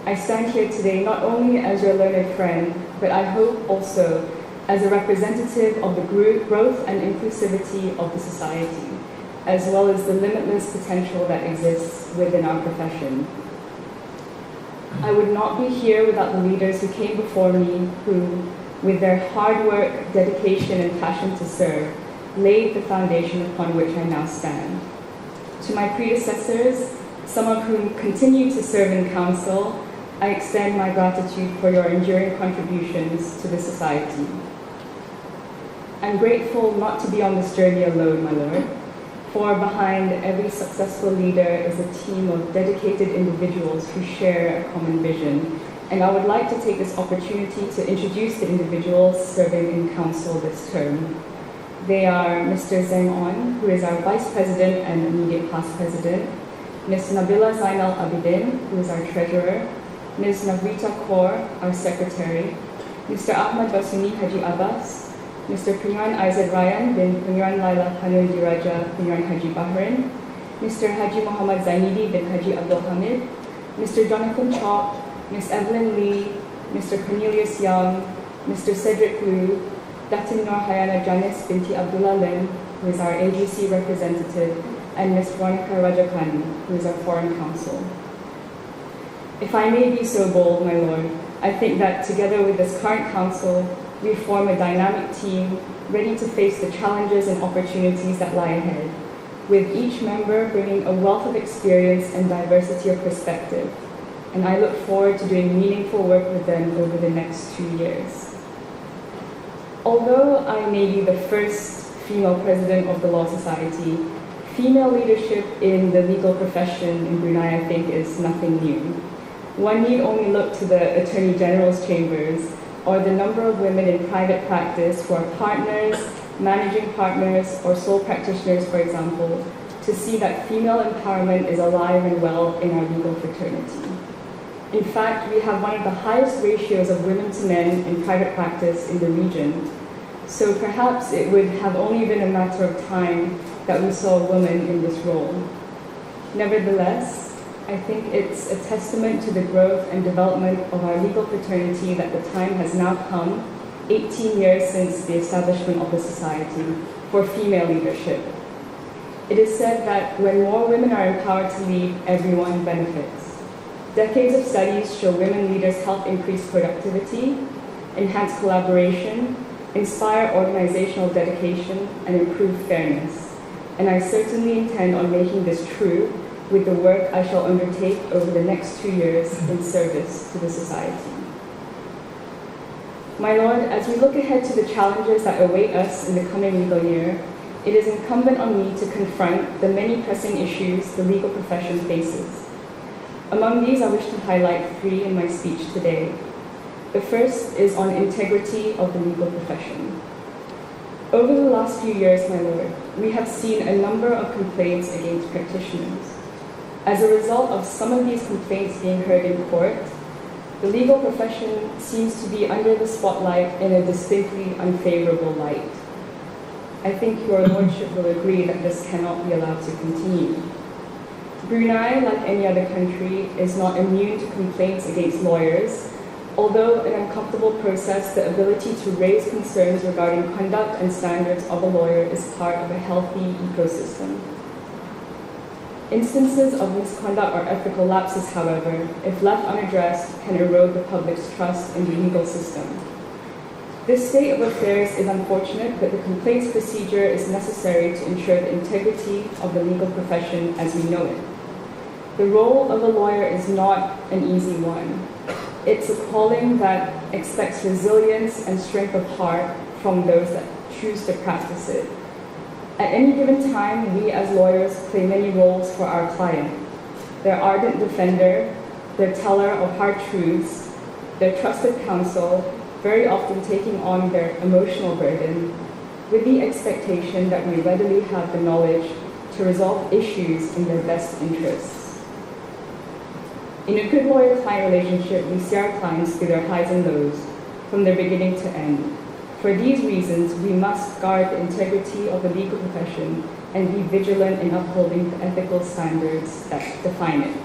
I stand here today not only as your learned friend, but I hope also as a representative of the growth and inclusivity of the society, as well as the limitless potential that exists within our profession. I would not be here without the leaders who came before me, who, with their hard work, dedication, and passion to serve, laid the foundation upon which I now stand. To my predecessors, some of whom continue to serve in council, I extend my gratitude for your enduring contributions to the society. I'm grateful not to be on this journey alone, my Lord, for behind every successful leader is a team of dedicated individuals who share a common vision. And I would like to take this opportunity to introduce the individuals serving in council this term. They are Mr. Zeng On, who is our Vice President and immediate past President, Ms. Nabila Zainal Abidin, who is our Treasurer, Ms. Navrita Kaur, our Secretary, Mr. Ahmad Basuni Haji Abbas, Mr. Penguruan Aizad Ryan bin Penguruan Laila Khanul Diraja Penguruan Haji Bahrain, Mr. Haji Muhammad Zainidi bin Haji Abdul Hamid, Mr. Jonathan Chok, Ms. Evelyn Lee, Mr. Cornelius Young, Mr. Cedric Liu, Datin Nur Hayana Janice binti Abdullah Lim, who is our AGC representative, and Ms. Veronica Rajakani, who is our Foreign Counsel. If I may be so bold, my Lord, I think that together with this current council, we form a dynamic team ready to face the challenges and opportunities that lie ahead, with each member bringing a wealth of experience and diversity of perspective. And I look forward to doing meaningful work with them over the next 2 years. Although I may be the first female president of the Law Society, female leadership in the legal profession in Brunei, I think, is nothing new. One need only look to the Attorney General's chambers or the number of women in private practice who are partners, managing partners, or sole practitioners, for example, to see that female empowerment is alive and well in our legal fraternity. In fact, we have one of the highest ratios of women to men in private practice in the region. So perhaps it would have only been a matter of time that we saw a woman in this role. Nevertheless, I think it's a testament to the growth and development of our legal fraternity that the time has now come, 18 years since the establishment of the society, for female leadership. It is said that when more women are empowered to lead, everyone benefits. Decades of studies show women leaders help increase productivity, enhance collaboration, inspire organizational dedication, and improve fairness. And I certainly intend on making this true with the work I shall undertake over the next 2 years in service to the society. My Lord, as we look ahead to the challenges that await us in the coming legal year, it is incumbent on me to confront the many pressing issues the legal profession faces. Among these, I wish to highlight 3 in my speech today. The first is on integrity of the legal profession. Over the last few years, my Lord, we have seen a number of complaints against practitioners. As a result of some of these complaints being heard in court, the legal profession seems to be under the spotlight in a distinctly unfavorable light. I think your Lordship will agree that this cannot be allowed to continue. Brunei, like any other country, is not immune to complaints against lawyers, although an uncomfortable process, the ability to raise concerns regarding conduct and standards of a lawyer is part of a healthy ecosystem. Instances of misconduct or ethical lapses, however, if left unaddressed, can erode the public's trust in the legal system. This state of affairs is unfortunate, but the complaints procedure is necessary to ensure the integrity of the legal profession as we know it. The role of a lawyer is not an easy one. It's a calling that expects resilience and strength of heart from those that choose to practice it. At any given time, we as lawyers play many roles for our client. Their ardent defender, their teller of hard truths, their trusted counsel, very often taking on their emotional burden, with the expectation that we readily have the knowledge to resolve issues in their best interests. In a good lawyer-client relationship, we see our clients through their highs and lows, from their beginning to end. For these reasons, we must guard the integrity of the legal profession and be vigilant in upholding the ethical standards that define it.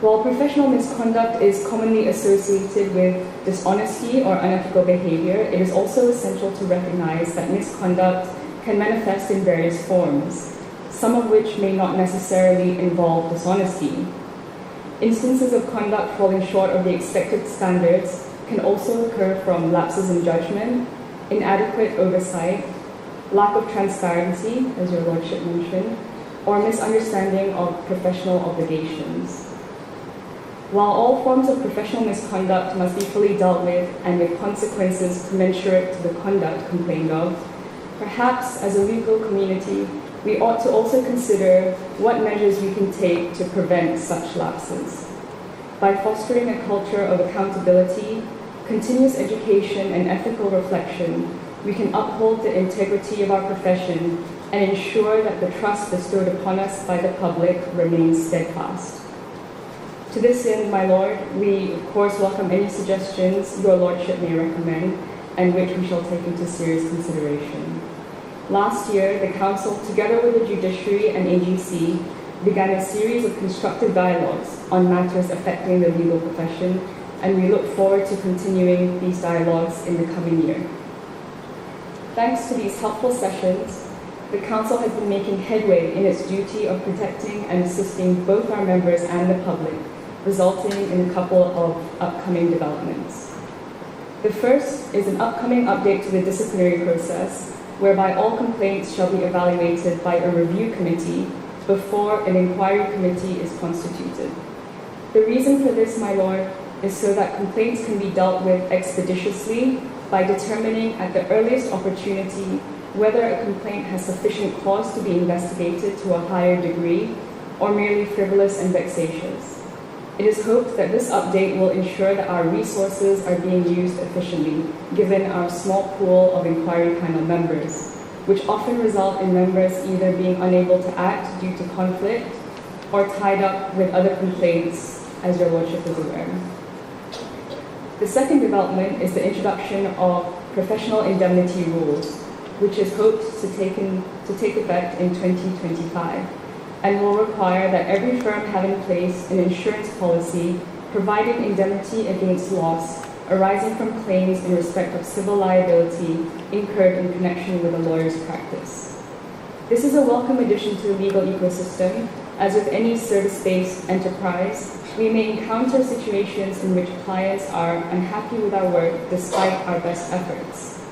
While professional misconduct is commonly associated with dishonesty or unethical behavior, it is also essential to recognize that misconduct can manifest in various forms, some of which may not necessarily involve dishonesty. Instances of conduct falling short of the expected standards can also occur from lapses in judgment, inadequate oversight, lack of transparency, as your lordship mentioned, or misunderstanding of professional obligations. While all forms of professional misconduct must be fully dealt with and with consequences commensurate to the conduct complained of, perhaps as a legal community, we ought to also consider what measures we can take to prevent such lapses. By fostering a culture of accountability, continuous education, and ethical reflection, we can uphold the integrity of our profession and ensure that the trust bestowed upon us by the public remains steadfast. To this end, my lord, we of course welcome any suggestions your lordship may recommend and which we shall take into serious consideration. Last year, the Council, together with the Judiciary and AGC, began a series of constructive dialogues on matters affecting the legal profession, and we look forward to continuing these dialogues in the coming year. Thanks to these helpful sessions, the Council has been making headway in its duty of protecting and assisting both our members and the public, resulting in a couple of upcoming developments. The first is an upcoming update to the disciplinary process, whereby all complaints shall be evaluated by a review committee before an inquiry committee is constituted. The reason for this, my lord, is so that complaints can be dealt with expeditiously by determining at the earliest opportunity whether a complaint has sufficient cause to be investigated to a higher degree or merely frivolous and vexatious. It is hoped that this update will ensure that our resources are being used efficiently, given our small pool of inquiry panel members, which often result in members either being unable to act due to conflict or tied up with other complaints, as your lordship is aware. The second development is the introduction of professional indemnity rules, which is hoped to take effect in 2025, and will require that every firm have in place an insurance policy providing indemnity against loss arising from claims in respect of civil liability incurred in connection with a lawyer's practice. This is a welcome addition to the legal ecosystem, as with any service-based enterprise, we may encounter situations in which clients are unhappy with our work despite our best efforts.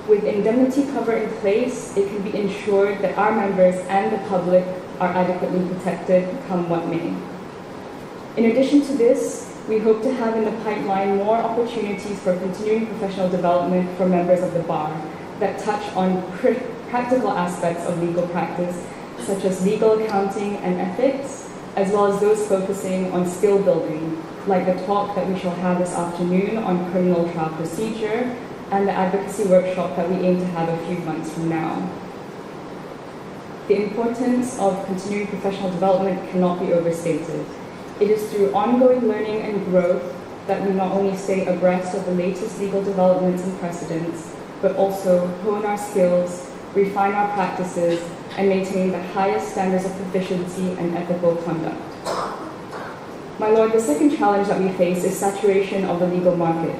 With indemnity cover in place, it can be ensured that our members and the public are adequately protected, come what may. In addition to this, we hope to have in the pipeline more opportunities for continuing professional development for members of the bar that touch on practical aspects of legal practice, such as legal accounting and ethics, as well as those focusing on skill building, like the talk that we shall have this afternoon on criminal trial procedure and the advocacy workshop that we aim to have a few months from now. The importance of continuing professional development cannot be overstated. It is through ongoing learning and growth that we not only stay abreast of the latest legal developments and precedents, but also hone our skills, refine our practices, and maintain the highest standards of proficiency and ethical conduct. My lord, the second challenge that we face is saturation of the legal market.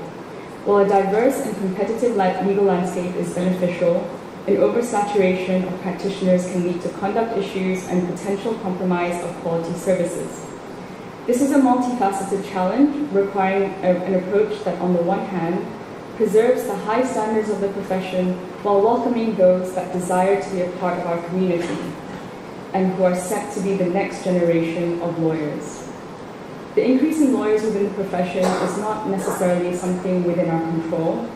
While a diverse and competitive legal landscape is beneficial, an oversaturation of practitioners can lead to conduct issues and potential compromise of quality services. This is a multifaceted challenge requiring an approach that, on the one hand, preserves the high standards of the profession while welcoming those that desire to be a part of our community and who are set to be the next generation of lawyers. The increase in lawyers within the profession is not necessarily something within our control.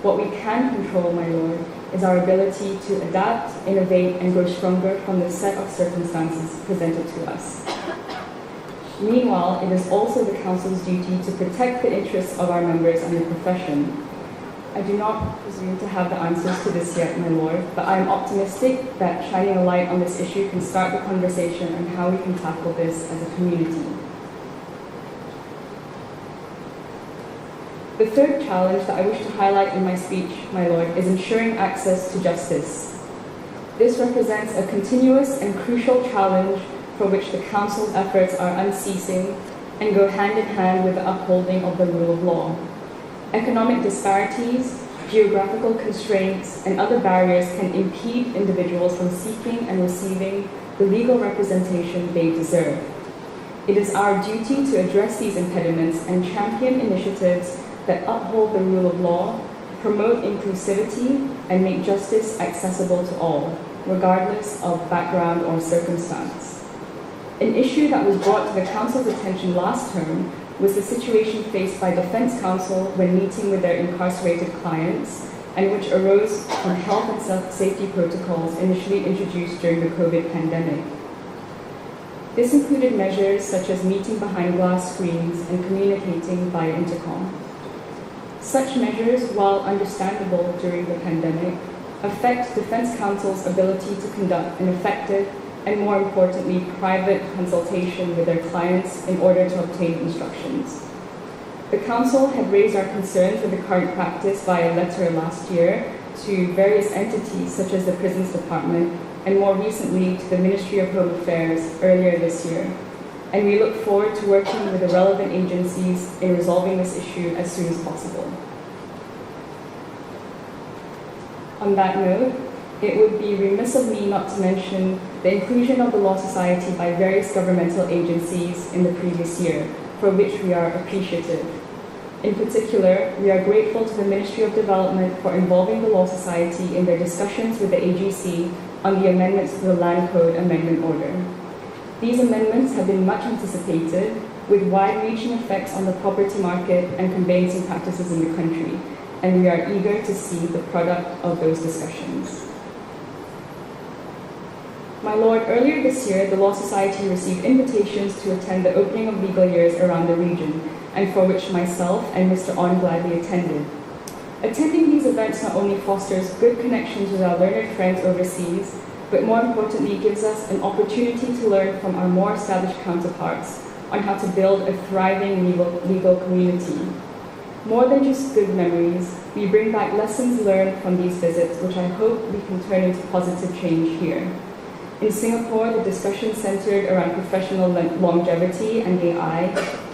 What we can control, my Lord, is our ability to adapt, innovate, and grow stronger from the set of circumstances presented to us. Meanwhile, it is also the Council's duty to protect the interests of our members and the profession. I do not presume to have the answers to this yet, my Lord, but I am optimistic that shining a light on this issue can start the conversation on how we can tackle this as a community. The third challenge that I wish to highlight in my speech, my Lord, is ensuring access to justice. This represents a continuous and crucial challenge for which the Council's efforts are unceasing and go hand in hand with the upholding of the rule of law. Economic disparities, geographical constraints, and other barriers can impede individuals from seeking and receiving the legal representation they deserve. It is our duty to address these impediments and champion initiatives that uphold the rule of law, promote inclusivity, and make justice accessible to all, regardless of background or circumstance. An issue that was brought to the Council's attention last term was the situation faced by Defence Counsel when meeting with their incarcerated clients, and which arose from health and safety protocols initially introduced during the COVID pandemic. This included measures such as meeting behind glass screens and communicating via intercom. Such measures, while understandable during the pandemic, affect Defence Counsel's ability to conduct an effective and, more importantly, private consultation with their clients in order to obtain instructions. The Council had raised our concerns with the current practice via letter last year to various entities such as the Prisons Department and more recently to the Ministry of Home Affairs earlier this year. And we look forward to working with the relevant agencies in resolving this issue as soon as possible. On that note, it would be remiss of me not to mention the inclusion of the Law Society by various governmental agencies in the previous year, for which we are appreciative. In particular, we are grateful to the Ministry of Development for involving the Law Society in their discussions with the AGC on the amendments to the Land Code Amendment Order. These amendments have been much anticipated, with wide-reaching effects on the property market and conveyancing practices in the country, and we are eager to see the product of those discussions. My Lord, earlier this year, the Law Society received invitations to attend the opening of legal years around the region, and for which myself and Mr. On gladly attended. Attending these events not only fosters good connections with our learned friends overseas, but more importantly gives us an opportunity to learn from our more established counterparts on how to build a thriving legal community. More than just good memories, we bring back lessons learned from these visits, which I hope we can turn into positive change here. In Singapore, the discussion centered around professional longevity and AI,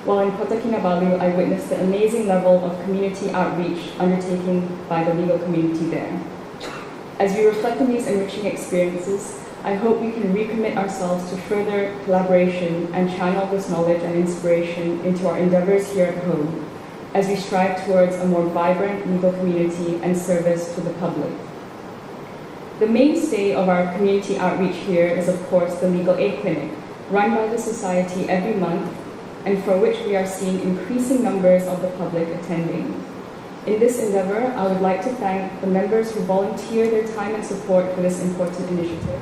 while in Kota Kinabalu, I witnessed the amazing level of community outreach undertaken by the legal community there. As we reflect on these enriching experiences, I hope we can recommit ourselves to further collaboration and channel this knowledge and inspiration into our endeavors here at home, as we strive towards a more vibrant legal community and service to the public. The mainstay of our community outreach here is, of course, the Legal Aid Clinic, run by the Society every month, and for which we are seeing increasing numbers of the public attending. In this endeavor, I would like to thank the members who volunteer their time and support for this important initiative.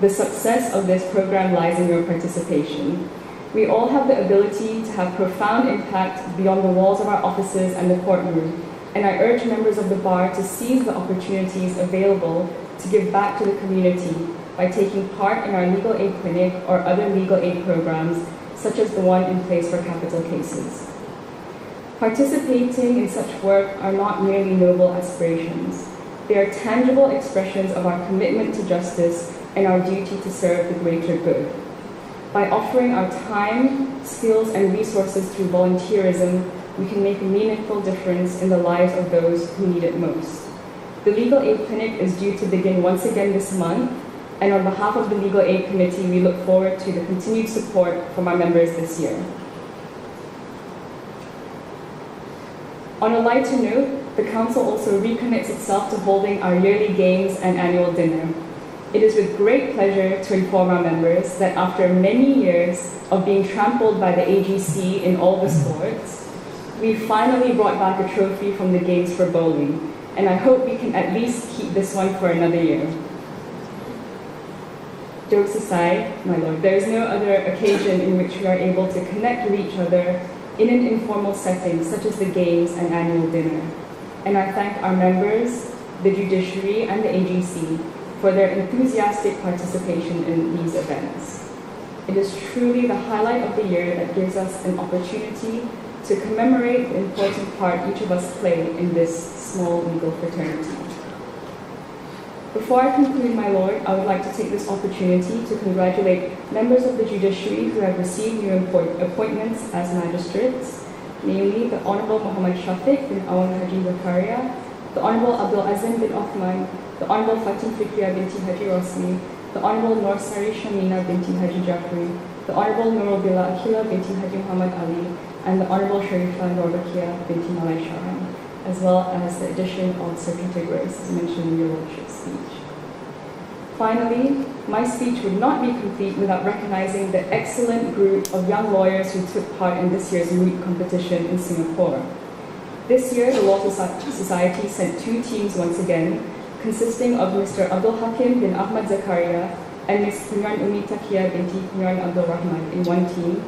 The success of this program lies in your participation. We all have the ability to have profound impact beyond the walls of our offices and the courtroom, and I urge members of the bar to seize the opportunities available to give back to the community by taking part in our legal aid clinic or other legal aid programs, such as the one in place for capital cases. Participating in such work are not merely noble aspirations. They are tangible expressions of our commitment to justice and our duty to serve the greater good. By offering our time, skills, and resources through volunteerism, we can make a meaningful difference in the lives of those who need it most. The Legal Aid Clinic is due to begin once again this month, and on behalf of the Legal Aid Committee, we look forward to the continued support from our members this year. On a lighter note, the Council also recommits itself to holding our yearly games and annual dinner. It is with great pleasure to inform our members that after many years of being trampled by the AGC in all the sports, We finally brought back a trophy from the games for bowling, and I hope we can at least keep this one for another year. Jokes aside, my lord, there is no other occasion in which we are able to connect with each other in an informal setting such as the games and annual dinner. And I thank our members, the judiciary and the AGC for their enthusiastic participation in these events. It is truly the highlight of the year that gives us an opportunity to commemorate the important part each of us play in this small legal fraternity. Before I conclude, my lord, I would like to take this opportunity to congratulate members of the judiciary who have received new appointments as magistrates, namely the Honorable Muhammad Shafiq bin Awang Haji Zakaria, the Honorable Abdul Azim bin Othman, the Honorable Fatim Fikriya binti Haji Rosmi, the Honorable Norsari Shamina binti Haji Jafri, the Honorable Nurul Bila Akhila binti Haji Muhammad Ali, and the Honorable Sharifah Norbakia binti Malay Sharan, as well as the addition of Sir Peter Grace, as mentioned in your lordship's speech. Finally, my speech would not be complete without recognizing the excellent group of young lawyers who took part in this year's moot competition in Singapore. This year, the Law Society sent 2 teams once again, consisting of Mr. Abdul Hakim bin Ahmad Zakaria and Ms. Kunyan Umi Takia binti Kunyan Abdul Rahman in one team,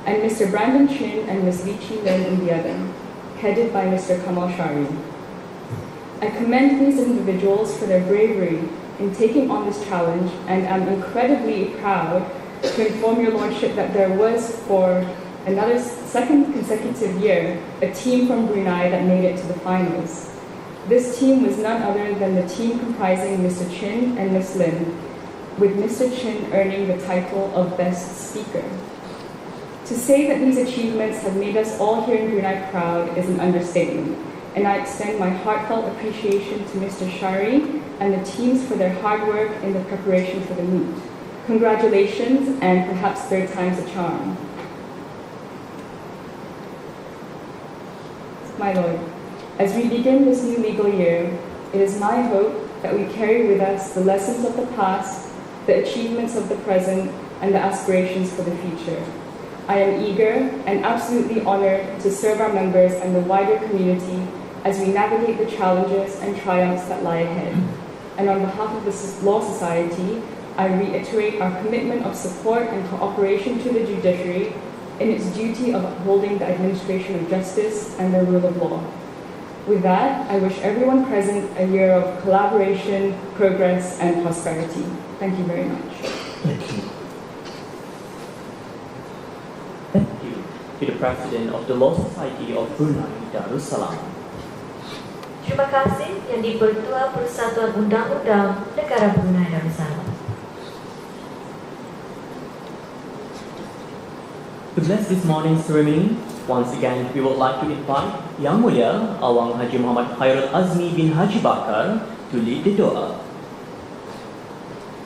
and Mr. Brandon Chin and Ms. Vici Len in the other, headed by Mr. Kamal Shari. I commend these individuals for their bravery in taking on this challenge, and am incredibly proud to inform your lordship that there was, for another second consecutive year, a team from Brunei that made it to the finals. This team was none other than the team comprising Mr. Chin and Ms. Lin, with Mr. Chin earning the title of Best Speaker. To say that these achievements have made us all here in Brunei proud is an understatement, and I extend my heartfelt appreciation to Mr. Shari and the teams for their hard work in the preparation for the moot. Congratulations, and perhaps 3rd time's a charm. My lord, as we begin this new legal year, it is my hope that we carry with us the lessons of the past, the achievements of the present, and the aspirations for the future. I am eager and absolutely honored to serve our members and the wider community as we navigate the challenges and triumphs that lie ahead. And on behalf of the Law Society, I reiterate our commitment of support and cooperation to the judiciary in its duty of upholding the administration of justice and the rule of law. With that, I wish everyone present a year of collaboration, progress, and prosperity. Thank you very much. Thank you. Thank you to the President of the Law Society of Brunei Darussalam. Terima kasih yang di-Pertua Persatuan Undang-Undang Negara Brunei Darussalam. To bless this morning's ceremony, once again we would like to invite Yang Mulia Awang Haji Muhammad Khairul Azmi bin Haji Bakar to lead the doa.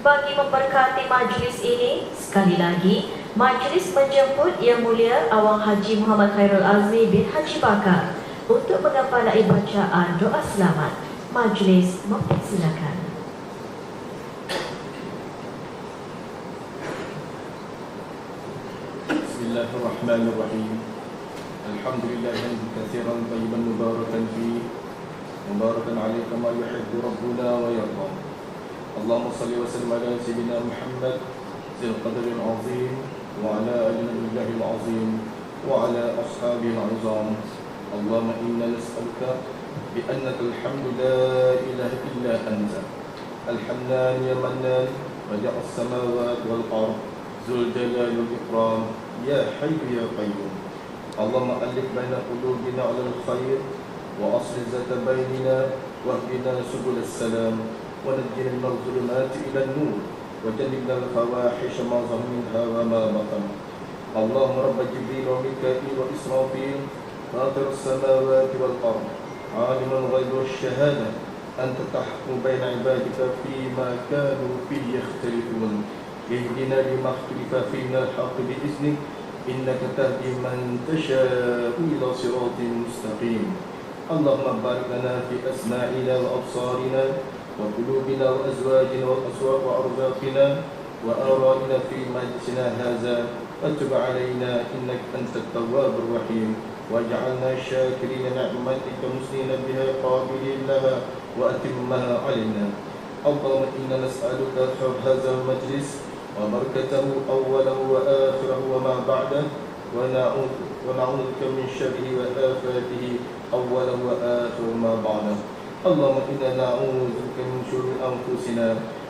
Bagi memberkati majlis ini, sekali lagi, majlis menjemput Yang Mulia Awang Haji Muhammad Khairul Azmi bin Haji Bakar untuk menghafalai bacaan doa selamat. Majlis mempersilakan. Bismillahirrahmanirrahim. Alhamdulillah katsiran tayyiban mubarakan fi mubarakan alayhi kama yuhibbu rabbuna wa yarda. Allahumma salli wa sallim ala sayyidina Muhammad zil qadril azim wa ala ali nabiyil azim wa ala ashabil azam. Allahumma inna nas'aluka bi annaka alhamdu la ilaha illa anta al-hannan ya mannan badi'us samawati wal ard zul jalali wal ikram ya hayy ya qayyum. Allahumma alif baina qulubina 'ala al-khair wa aslih zata bainina wahdina subul as-salam wa najjina min adh-dhulumati ila an-nur wa jannibna al-fawahisha ma zahara minha wa ma batan. Allahumma rabb Jibril wa Mika'il wa Israfil فاطر السماوات والأرض عالم الغيب والشهادة أنت تحكم بين عبادك فيما كانوا فيه يختلفون اهدنا لما اختلف فينا الحق بإذنك إنك تهدي من تشاء إلى صراط مستقيم. اللهم بارك لنا في أسماعنا وأبصارنا وقلوبنا وأزواجنا وأرزاقنا وآرائنا في مجلسنا هذا وتب علينا إنك أنت التواب الرحيم واجعلنا شاكرين نعمتك مسلمين بها قابلين لها وأتمها علينا. اللهم إنا نسألك خير هذا المجلس وبركته أوله وآخره وما بعده ونعوذ بك من شره وآفاته أوله وآخره وما بعده. اللهم إنا نعوذ بك من شرور أنفسنا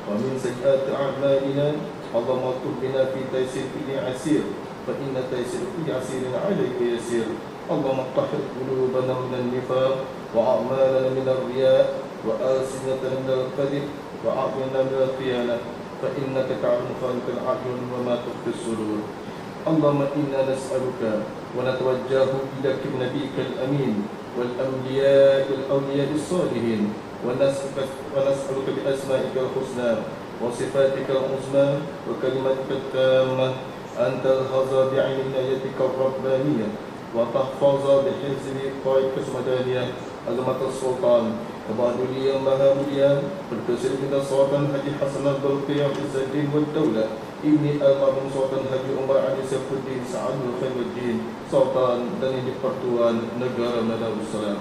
ومن سيئات أعمالنا. اللهم اكتب بنا في تيسير كل عسير فإن تيسير كل عسير عليك يسير. اللهم طهر قلوبنا من النفاق وأعمالنا من الرياء وألسنتنا من الكذب وأعيننا من الخيانة فإنك تعلم خائنة الأعين وما تخفي الصدور. اللهم إنا نسألك ونتوجه إليك بنبيك الأمين والأنبياء والأولياء الصالحين ونسألك بأسمائك الحسنى وصفاتك العظمى وكلمتك التامة أن تلحظ بعين عنايتك الربانية وتحفظ بحفظ طائفك السمدانية عظمة السلطان وبعدولية مهامولية والكسر من السلطان حجي حسن البلقية في الدين والدولة ابن المرحوم سلطان حجي عمر علي سيف الدين سعد الخير الدين سلطان dan di Pertuan Negara Brunei Darussalam.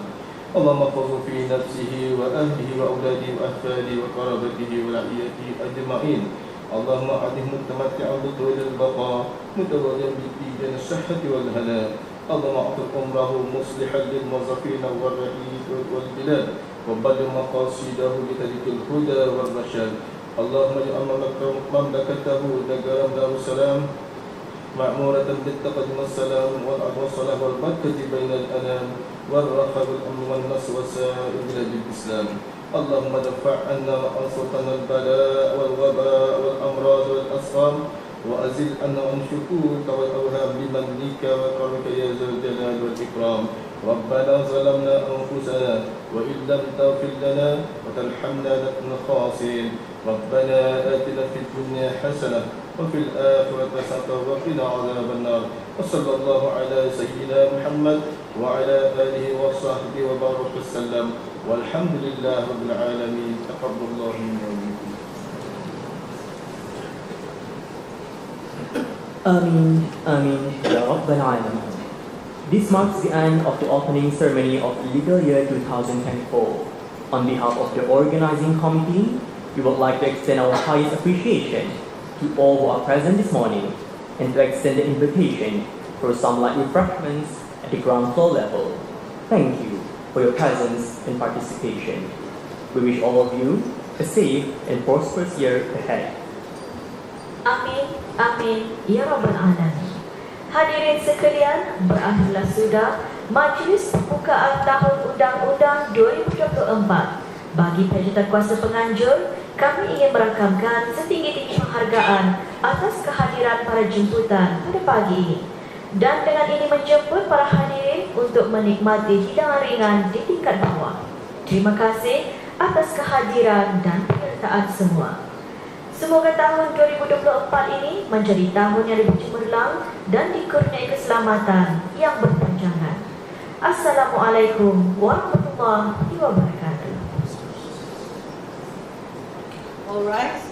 اللهم احفظه في نفسه وأهله وأولاده وأحفاده وقرابته ورعيته أجمعين. اللهم أعده متمتعا بطول البقاء متوليا بالدين الصحة والهناء. اللهم اعطه عمره مصلحا للموظفين والرعية والبلاد وبلغ مقاصده بطريق الهدى والرشاد. اللهم اجعل مملكته negara Darussalam مأمورة بالتقدم والسلام والعدل والصلاح والبركة بين الأنام والرخاء والأمن والنصر وسائر بلاد الإسلام. اللهم دفع عنا وأنصرنا البلاء والوباء والأمراض والأسقام وأزل عنا عن شكوك والأوهام بمنك وكرمك يا ذا الجلال والإكرام. ربنا ظلمنا أنفسنا وإن لم تغفر لنا وترحمنا لنكن خاسرين. ربنا آتنا في الدنيا حسنة وفي الآخرة حسنة وقنا عذاب النار. وصلى الله على سيدنا محمد وعلى آله وصحبه وبارك وسلم والحمد لله رب العالمين. تقبل الله منا ومنكم. Amin, Amin, Ya Rabbal Alamin. This marks the end of the opening ceremony of legal year 2024. On behalf of the organizing committee, we would like to extend our highest appreciation to all who are present this morning and to extend the invitation for some light refreshments at the ground floor level. Thank you for your presence and participation. We wish all of you a safe and prosperous year ahead. Amin, amin, ya Rabbal Alamin. Hadirin sekalian, berakhirlah sudah Majlis Pembukaan Tahun Undang-Undang 2024. Bagi peserta kuasa penganjur, kami ingin merakamkan setinggi-tinggi penghargaan atas kehadiran para jemputan pada pagi ini. Dan dengan ini menjemput para hadirin untuk menikmati hidangan ringan di tingkat bawah. Terima kasih atas kehadiran dan penyertaan semua. Semoga tahun 2024 ini menjadi tahun yang lebih cemerlang dan dikurniai keselamatan yang berpanjangan. Assalamualaikum warahmatullahi wabarakatuh. All right.